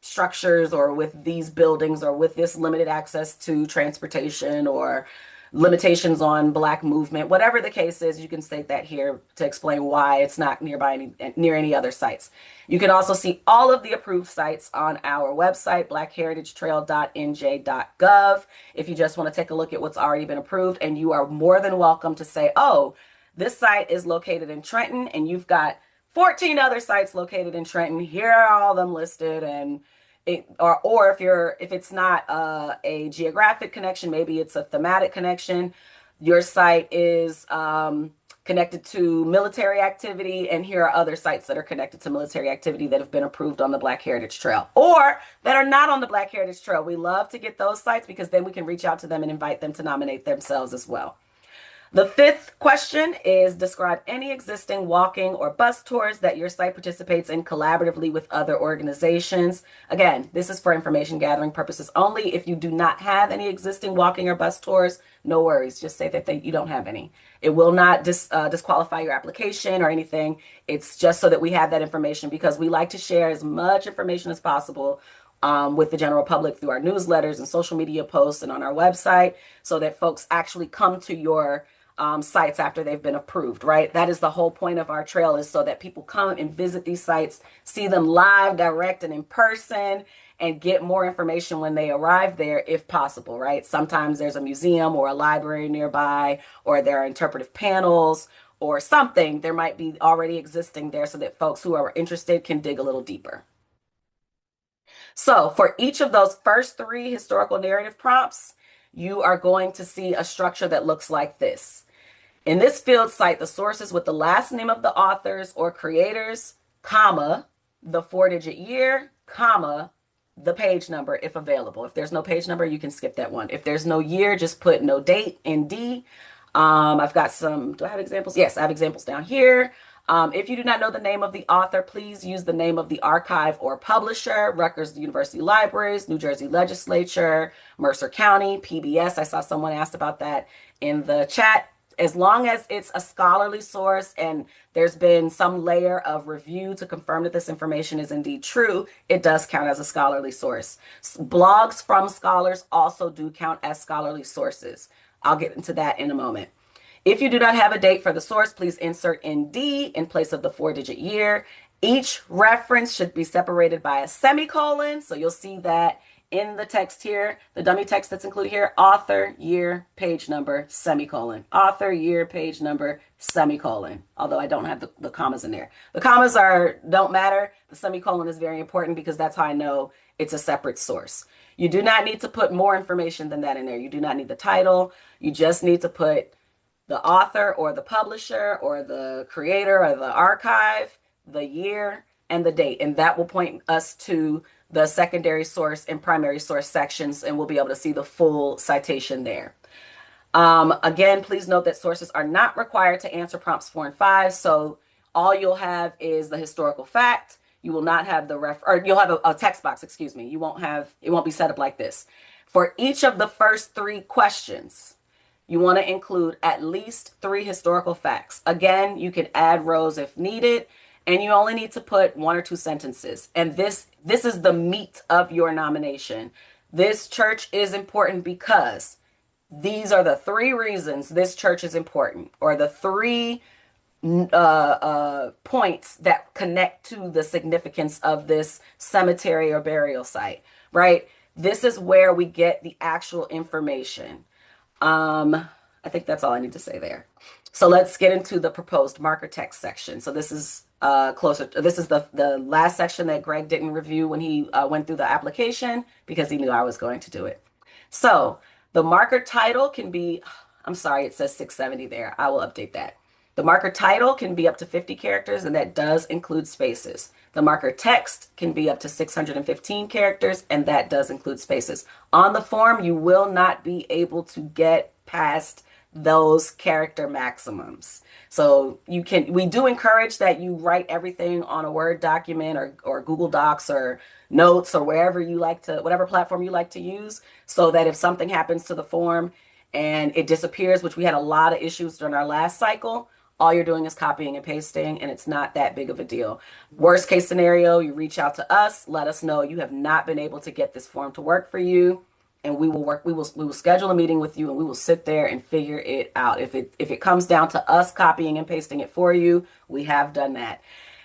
structures or with these buildings or with this limited access to transportation or limitations on Black movement. Whatever the case is, you can state that here to explain why it's not near any other sites. You can also see all of the approved sites on our website, blackheritagetrail.nj.gov. If you just want to take a look at what's already been approved, and you are more than welcome to say, oh, this site is located in Trenton and you've got 14 other sites located in Trenton. Here are all of them listed, and or if it's not a geographic connection, maybe it's a thematic connection. Your site is connected to military activity, and here are other sites that are connected to military activity that have been approved on the Black Heritage Trail or that are not on the Black Heritage Trail. We love to get those sites because then we can reach out to them and invite them to nominate themselves as well. The 5th question is describe any existing walking or bus tours that your site participates in collaboratively with other organizations. Again, this is for information gathering purposes only. If you do not have any existing walking or bus tours, no worries. Just say that you don't have any. It will not disqualify your application or anything. It's just so that we have that information because we like to share as much information as possible with the general public through our newsletters and social media posts and on our website so that folks actually come to your sites after they've been approved, right? That is the whole point of our trail, is so that people come and visit these sites, see them live, direct, and in person, and get more information when they arrive there, if possible, right? Sometimes there's a museum or a library nearby, or there are interpretive panels or something. There might be already existing there so that folks who are interested can dig a little deeper. So for each of those first 3 historical narrative prompts, you are going to see a structure that looks like this. In this field, cite the sources with the last name of the authors or creators, comma, the 4-digit year, comma, the page number if available. If there's no page number, you can skip that one. If there's no year, just put no date, ND. I've got some, do I have examples? Yes, I have examples down here. If you do not know the name of the author, please use the name of the archive or publisher: Rutgers University Libraries, New Jersey Legislature, Mercer County, PBS. I saw someone asked about that in the chat. As long as it's a scholarly source and there's been some layer of review to confirm that this information is indeed true, it does count as a scholarly source. Blogs from scholars also do count as scholarly sources. I'll get into that in a moment. If you do not have a date for the source, please insert ND in place of the 4-digit year. Each reference should be separated by a semicolon. So you'll see that in the text here, the dummy text that's included here: author, year, page number, semicolon. Author, year, page number, semicolon. Although I don't have the commas in there. The commas don't matter. The semicolon is very important because that's how I know it's a separate source. You do not need to put more information than that in there. You do not need the title. You just need to put the author or the publisher or the creator or the archive, the year, and the date. And that will point us to the secondary source and primary source sections, and we'll be able to see the full citation there. Again, please note that sources are not required to answer prompts 4 and 5. So all you'll have is the historical fact. You will not have you'll have a text box, excuse me. It won't be set up like this. For each of the first 3 questions, you want to include at least 3 historical facts. Again, you can add rows if needed, and you only need to put 1 or 2 sentences. And this is the meat of your nomination. This church is important because these are the 3 reasons this church is important, or the 3 points that connect to the significance of this cemetery or burial site, right? This is where we get the actual information. I think that's all I need to say there. So let's get into the proposed marker text section. So this is this is the last section that Greg didn't review when he went through the application because he knew I was going to do it. So the marker title can be, I'm sorry, it says 670 there. I will update that. The marker title can be up to 50 characters, and that does include spaces. The marker text can be up to 615 characters, and that does include spaces. On the form, you will not be able to get past those character maximums. So we do encourage that you write everything on a Word document or Google Docs or Notes or whatever platform you like to use, so that if something happens to the form and it disappears, which we had a lot of issues during our last cycle, all you're doing is copying and pasting, and it's not that big of a deal. Worst case scenario, you reach out to us, let us know you have not been able to get this form to work for you, and we will schedule a meeting with you, and we will sit there and figure it out. If it comes down to us copying and pasting it for you, we have done that.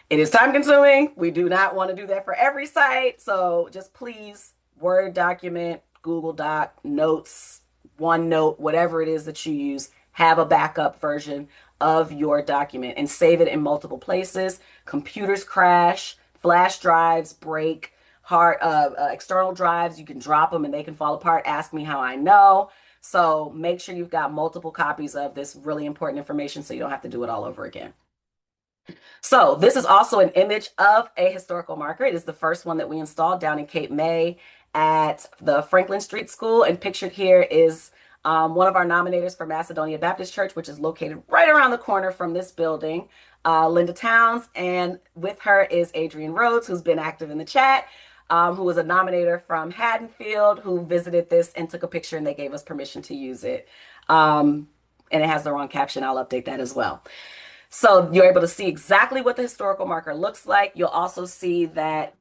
It is time consuming. We do not want to do that for every site. So just please, Word document, Google Doc, Notes, OneNote, whatever it is that you use, have a backup version of your document and save it in multiple places. Computers crash, flash drives break, external drives, you can drop them and they can fall apart. Ask me how I know. So make sure you've got multiple copies of this really important information so you don't have to do it all over again. So this is also an image of a historical marker. It is the first one that we installed down in Cape May at the Franklin Street School, and pictured here is one of our nominators for Macedonia Baptist Church, which is located right around the corner from this building, Linda Towns, and with her is Adrian Rhodes, who's been active in the chat, who was a nominator from Haddonfield, who visited this and took a picture, and they gave us permission to use it. And it has the wrong caption. I'll update that as well. So you're able to see exactly what the historical marker looks like. You'll also see that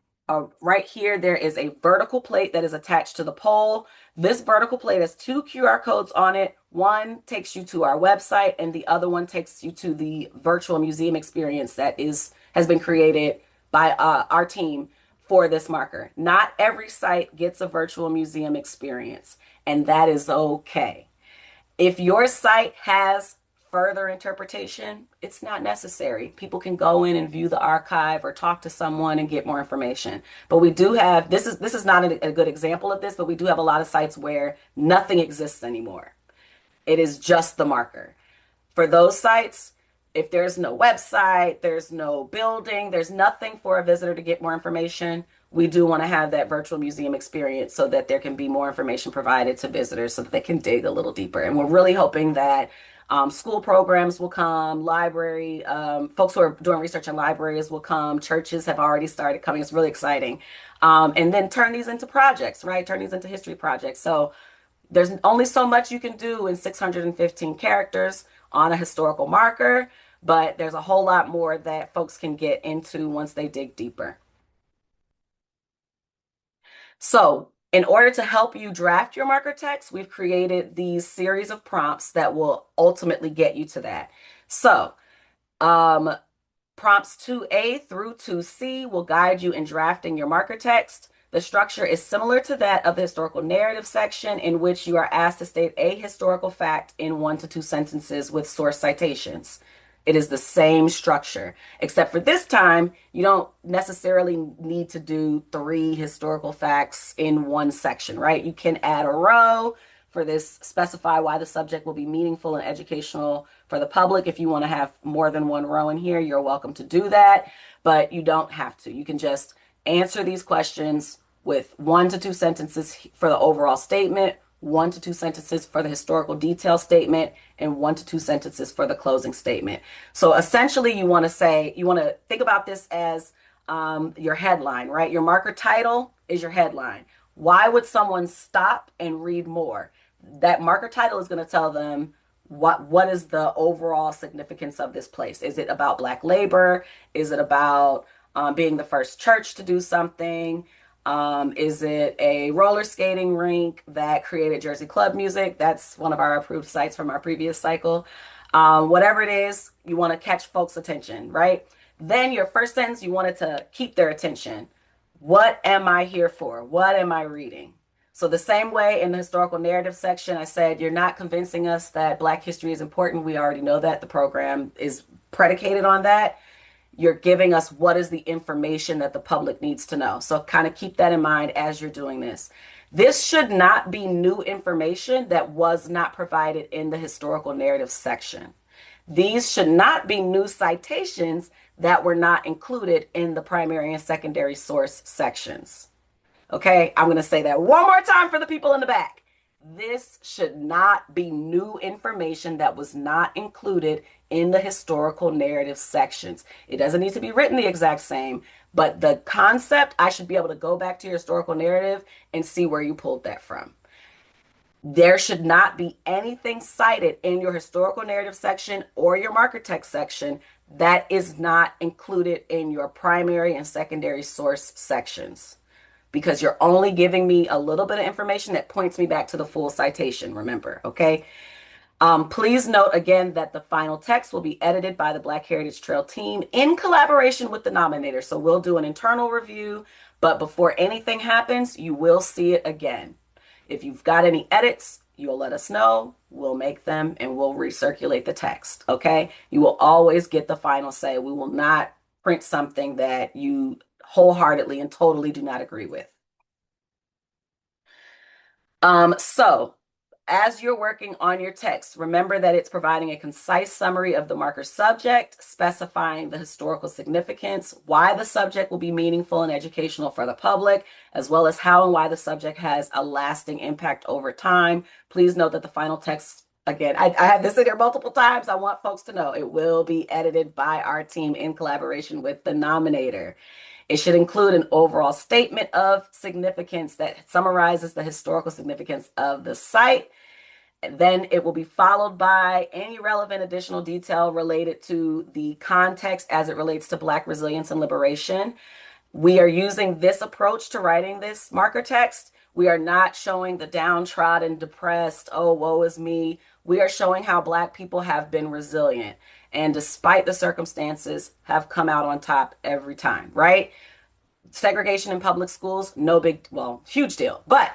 right here, there is a vertical plate that is attached to the pole. This vertical plate has 2 QR codes on it. One takes you to our website, and the other one takes you to the virtual museum experience that has been created by our team for this marker. Not every site gets a virtual museum experience, and that is okay. If your site has further interpretation, it's not necessary. People can go in and view the archive or talk to someone and get more information. But we do have, this is not a good example of this, but we do have a lot of sites where nothing exists anymore. It is just the marker. For those sites, if there's no website, there's no building, there's nothing for a visitor to get more information, we do want to have that virtual museum experience so that there can be more information provided to visitors so that they can dig a little deeper. And we're really hoping that School programs will come, library, folks who are doing research in libraries will come, churches have already started coming. It's really exciting. And then turn these into projects, right? Turn these into history projects. So there's only so much you can do in 615 characters on a historical marker, but there's a whole lot more that folks can get into once they dig deeper. So in order to help you draft your marker text, we've created these series of prompts that will ultimately get you to that. So prompts 2A through 2C will guide you in drafting your marker text. The structure is similar to that of the historical narrative section, in which you are asked to state a historical fact in 1 to 2 sentences with source citations. It is the same structure, except for this time, you don't necessarily need to do 3 historical facts in one section, right? You can add a row for this, specify why the subject will be meaningful and educational for the public. If you want to have more than one row in here, you're welcome to do that, but you don't have to. You can just answer these questions with 1 to 2 sentences for the overall statement, 1 to 2 sentences for the historical detail statement, and 1 to 2 sentences for the closing statement. So essentially, you want to think about this as your headline, right? Your marker title is your headline. Why would someone stop and read more? That marker title is going to tell them what is the overall significance of this place. Is it about Black labor? Is it about being the first church to do something? Is it a roller skating rink that created Jersey club music? That's one of our approved sites from our previous cycle. Whatever it is, you want to catch folks' attention, right? Then your first sentence, you want it to keep their attention. What am I here for? What am I reading? So the same way in the historical narrative section, I said, you're not convincing us that Black history is important. We already know that. The program is predicated on that. You're giving us what is the information that the public needs to know. So kind of keep that in mind as you're doing this. This should not be new information that was not provided in the historical narrative section. These should not be new citations that were not included in the primary and secondary source sections. Okay, I'm going to say that one more time for the people in the back. This should not be new information that was not included in the historical narrative sections. It doesn't need to be written the exact same, but the concept, I should be able to go back to your historical narrative and see where you pulled that from. There should not be anything cited in your historical narrative section or your marker text section that is not included in your primary and secondary source sections, because you're only giving me a little bit of information that points me back to the full citation, remember, okay? Please note again that the final text will be edited by the Black Heritage Trail team in collaboration with the nominator. So we'll do an internal review, but before anything happens, you will see it again. If you've got any edits, you'll let us know, we'll make them, and we'll recirculate the text, okay? You will always get the final say. We will not print something that you wholeheartedly and totally do not agree with. So as you're working on your text, remember that it's providing a concise summary of the marker subject, specifying the historical significance, why the subject will be meaningful and educational for the public, as well as how and why the subject has a lasting impact over time. Please note that the final text, again, I have this in here multiple times. I want folks to know it will be edited by our team in collaboration with the nominator. It should include an overall statement of significance that summarizes the historical significance of the site. And then it will be followed by any relevant additional detail related to the context as it relates to Black resilience and liberation. We are using this approach to writing this marker text. We are not showing the downtrodden, depressed, oh, woe is me. We are showing how Black people have been resilient and despite the circumstances have come out on top every time, right? Segregation in public schools, no big, well, huge deal, but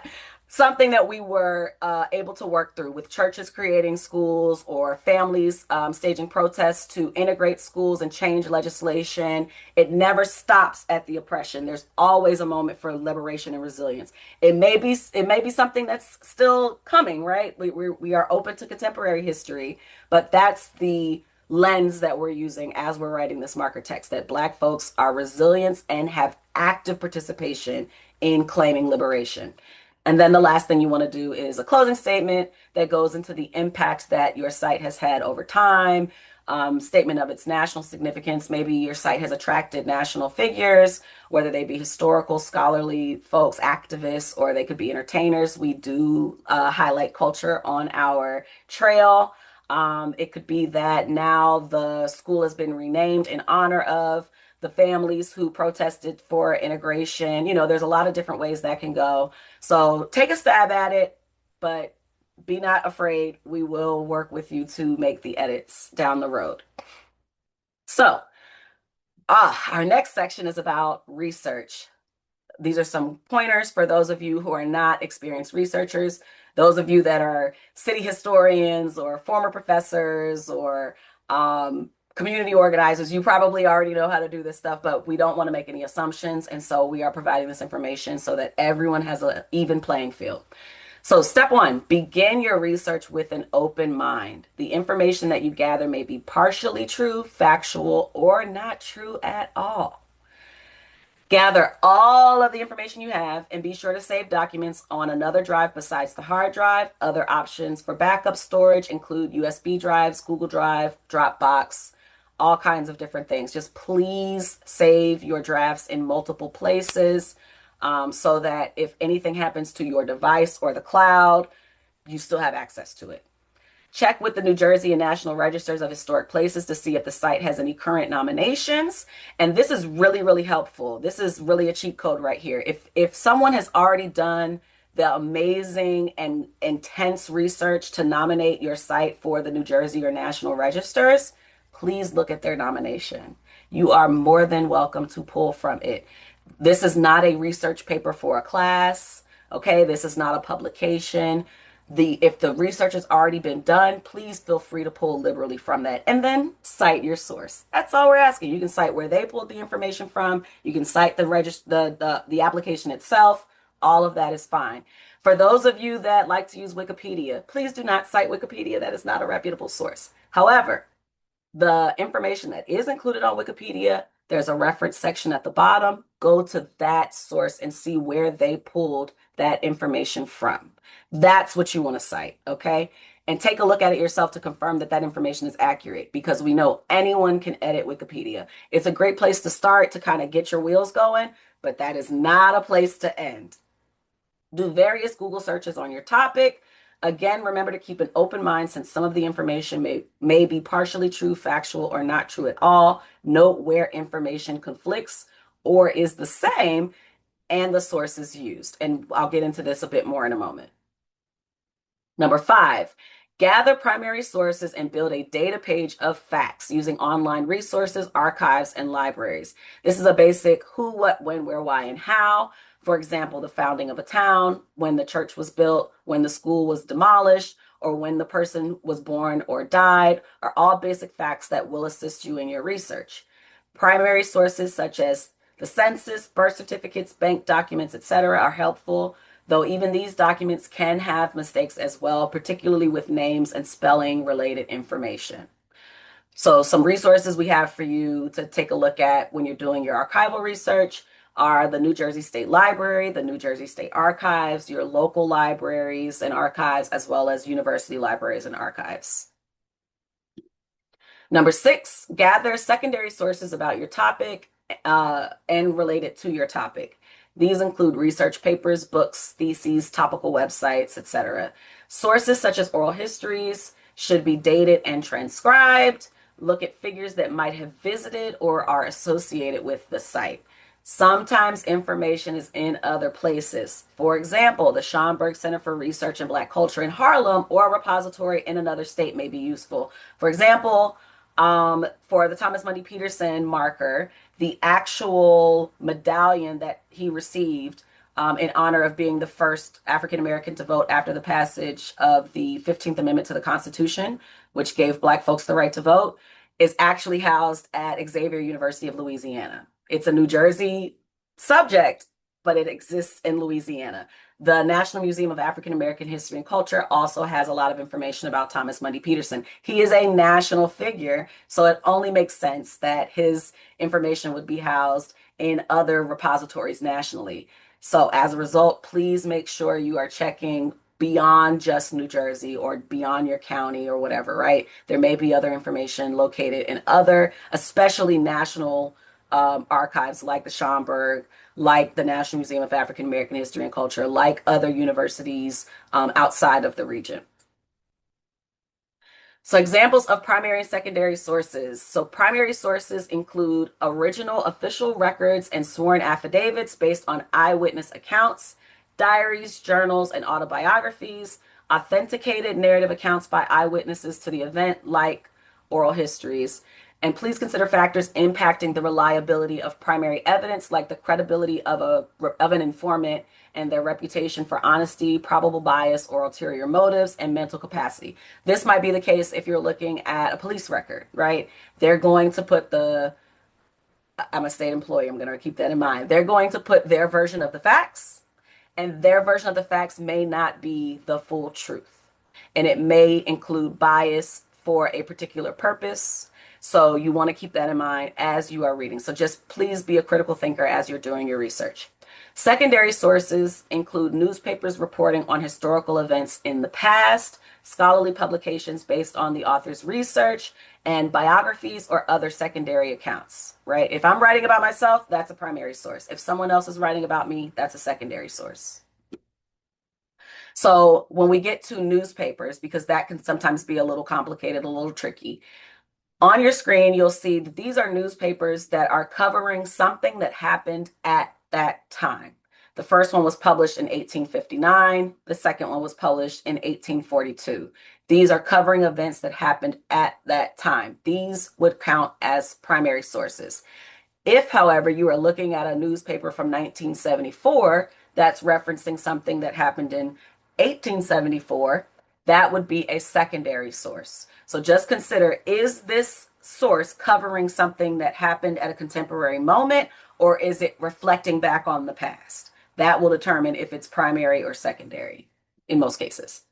something that we were able to work through with churches creating schools or families staging protests to integrate schools and change legislation. It never stops at the oppression. There's always a moment for liberation and resilience. It may be something that's still coming, right? We are open to contemporary history, but that's the lens that we're using as we're writing this marker text, that Black folks are resilient and have active participation in claiming liberation. And then the last thing you want to do is a closing statement that goes into the impact that your site has had over time, statement of its national significance. Maybe your site has attracted national figures, whether they be historical, scholarly folks, activists, or they could be entertainers. We do highlight culture on our trail. It could be that now the school has been renamed in honor of the families who protested for integration. You know, there's a lot of different ways that can go. So take a stab at it, but be not afraid. We will work with you to make the edits down the road. So, our next section is about research. These are some pointers for those of you who are not experienced researchers, those of you that are city historians or former professors or community organizers. You probably already know how to do this stuff, but we don't want to make any assumptions. And so we are providing this information so that everyone has an even playing field. So step one, begin your research with an open mind. The information that you gather may be partially true, factual, or not true at all. Gather all of the information you have and be sure to save documents on another drive besides the hard drive. Other options for backup storage include USB drives, Google Drive, Dropbox, all kinds of different things. Just please save your drafts in multiple places so that if anything happens to your device or the cloud, you still have access to it. Check with the New Jersey and National Registers of Historic Places to see if the site has any current nominations. And this is really, really helpful. This is really a cheat code right here. If someone has already done the amazing and intense research to nominate your site for the New Jersey or National Registers, please look at their nomination. You are more than welcome to pull from it. This is not a research paper for a class. Okay, this is not a publication. If the research has already been done, please feel free to pull liberally from that and then cite your source. That's all we're asking. You can cite where they pulled the information from. You can cite the application itself. All of that is fine. For those of you that like to use Wikipedia, please do not cite Wikipedia. That is not a reputable source. However, the information that is included on Wikipedia, there's a reference section at the bottom. Go to that source and see where they pulled that information from. That's what you want to cite, okay? And take a look at it yourself to confirm that that information is accurate, because we know anyone can edit Wikipedia. It's a great place to start to kind of get your wheels going, but that is not a place to end. Do various Google searches on your topic. Again, remember to keep an open mind since some of the information may be partially true, factual, or not true at all. Note where information conflicts or is the same and the sources used. And I'll get into this a bit more in a moment. Number 5, gather primary sources and build a data page of facts using online resources, archives, and libraries. This is a basic who, what, when, where, why, and how. For example, the founding of a town, when the church was built, when the school was demolished, or when the person was born or died, are all basic facts that will assist you in your research. Primary sources such as the census, birth certificates, bank documents, etc. are helpful, though even these documents can have mistakes as well, particularly with names and spelling related information. So some resources we have for you to take a look at when you're doing your archival research are the New Jersey State Library, the New Jersey State Archives, your local libraries and archives, as well as university libraries and archives. Number 6, gather secondary sources about your topic and related to your topic. These include research papers, books, theses, topical websites, etc. Sources such as oral histories should be dated and transcribed. Look at figures that might have visited or are associated with the site. Sometimes information is in other places. For example, the Schomburg Center for Research in Black Culture in Harlem or a repository in another state may be useful. For example, for the Thomas Mundy Peterson marker, the actual medallion that he received in honor of being the first African American to vote after the passage of the 15th Amendment to the Constitution, which gave Black folks the right to vote, is actually housed at Xavier University of Louisiana. It's a New Jersey subject, but it exists in Louisiana. The National Museum of African American History and Culture also has a lot of information about Thomas Mundy Peterson. He is a national figure, so it only makes sense that his information would be housed in other repositories nationally. So as a result, please make sure you are checking beyond just New Jersey or beyond your county or whatever, right? There may be other information located in other, especially national archives like the Schomburg, like the National Museum of African American History and Culture, like other universities outside of the region. So examples of primary and secondary sources. So primary sources include original official records and sworn affidavits based on eyewitness accounts, diaries, journals, and autobiographies, authenticated narrative accounts by eyewitnesses to the event, like oral histories. And please consider factors impacting the reliability of primary evidence, like the credibility of an informant and their reputation for honesty, probable bias, or ulterior motives, and mental capacity. This might be the case if you're looking at a police record, right? They're going to put I'm a state employee, I'm going to keep that in mind. They're going to put their version of the facts, and their version of the facts may not be the full truth. And it may include bias for a particular purpose. So you want to keep that in mind as you are reading. So just please be a critical thinker as you're doing your research. Secondary sources include newspapers reporting on historical events in the past, scholarly publications based on the author's research, and biographies or other secondary accounts, right? If I'm writing about myself, that's a primary source. If someone else is writing about me, that's a secondary source. So when we get to newspapers, because that can sometimes be a little complicated, a little tricky, on your screen, you'll see that these are newspapers that are covering something that happened at that time. The first one was published in 1859. The second one was published in 1842. These are covering events that happened at that time. These would count as primary sources. If, however, you are looking at a newspaper from 1974 that's referencing something that happened in 1874, that would be a secondary source. So just consider, is this source covering something that happened at a contemporary moment, or is it reflecting back on the past? That will determine if it's primary or secondary in most cases.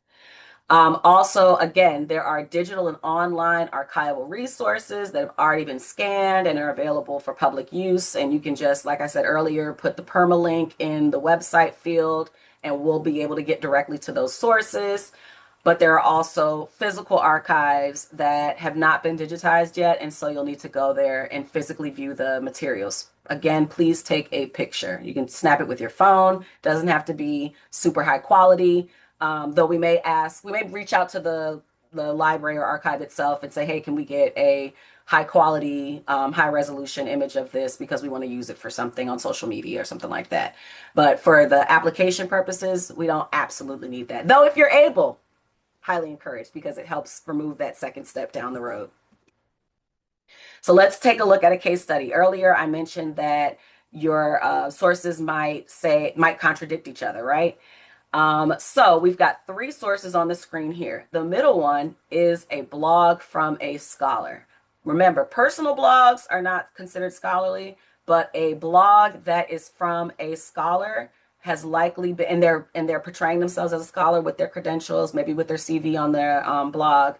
Also, again, there are digital and online archival resources that have already been scanned and are available for public use. And you can just, like I said earlier, put the permalink in the website field and we'll be able to get directly to those sources. But there are also physical archives that have not been digitized yet, and so you'll need to go there and physically view the materials. Again, please take a picture. You can snap it with your phone. Doesn't have to be super high quality. Though we may reach out to the library or archive itself and say, hey, can we get a high quality, high resolution image of this because we want to use it for something on social media or something like that. But for the application purposes, we don't absolutely need that. Though if you're able, highly encouraged because it helps remove that second step down the road. So let's take a look at a case study. Earlier, I mentioned that your sources might contradict each other, right? So we've got 3 sources on the screen here. The middle one is a blog from a scholar. Remember, personal blogs are not considered scholarly, but a blog that is from a scholar has likely been, and they're portraying themselves as a scholar with their credentials, maybe with their CV on their blog.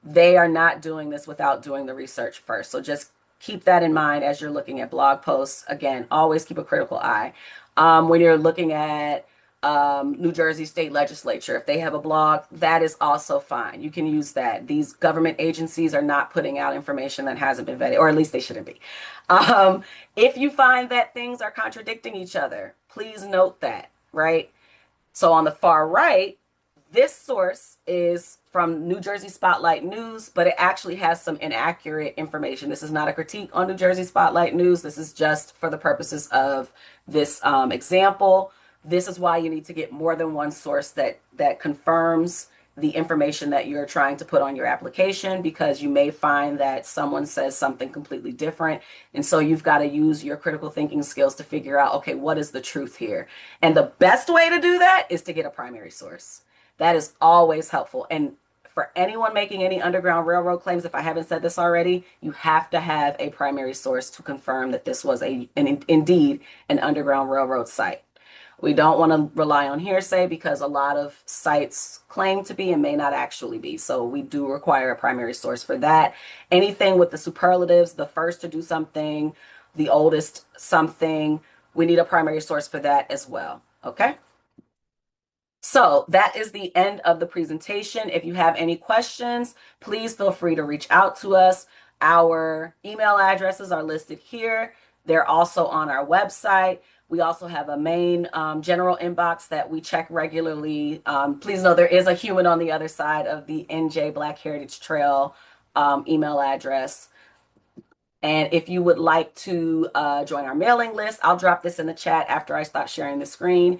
They are not doing this without doing the research first. So just keep that in mind as you're looking at blog posts. Again, always keep a critical eye. When you're looking at New Jersey State Legislature, if they have a blog, that is also fine. You can use that. These government agencies are not putting out information that hasn't been vetted, or at least they shouldn't be. If you find that things are contradicting each other, please note that, right? So on the far right, this source is from New Jersey Spotlight News, but it actually has some inaccurate information. This is not a critique on New Jersey Spotlight News. This is just for the purposes of this example. This is why you need to get more than one source that confirms the information that you're trying to put on your application, because you may find that someone says something completely different. And so you've got to use your critical thinking skills to figure out, okay, what is the truth here? And the best way to do that is to get a primary source. That is always helpful. And for anyone making any Underground Railroad claims, if I haven't said this already, you have to have a primary source to confirm that this was indeed an Underground Railroad site. We don't want to rely on hearsay because a lot of sites claim to be and may not actually be. So we do require a primary source for that. Anything with the superlatives, the first to do something, the oldest something, we need a primary source for that as well. Okay. So that is the end of the presentation. If you have any questions, please feel free to reach out to us. Our email addresses are listed here. They're also on our website. We also have a main general inbox that we check regularly. Please know there is a human on the other side of the NJ Black Heritage Trail email address. And if you would like to join our mailing list, I'll drop this in the chat after I stop sharing the screen.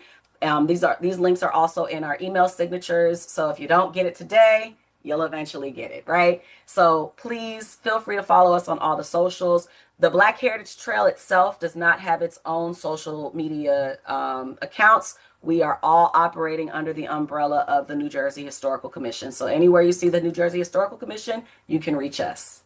These links are also in our email signatures. So if you don't get it today, you'll eventually get it, right? So please feel free to follow us on all the socials. The Black Heritage Trail itself does not have its own social media accounts. We are all operating under the umbrella of the New Jersey Historical Commission. So anywhere you see the New Jersey Historical Commission, you can reach us.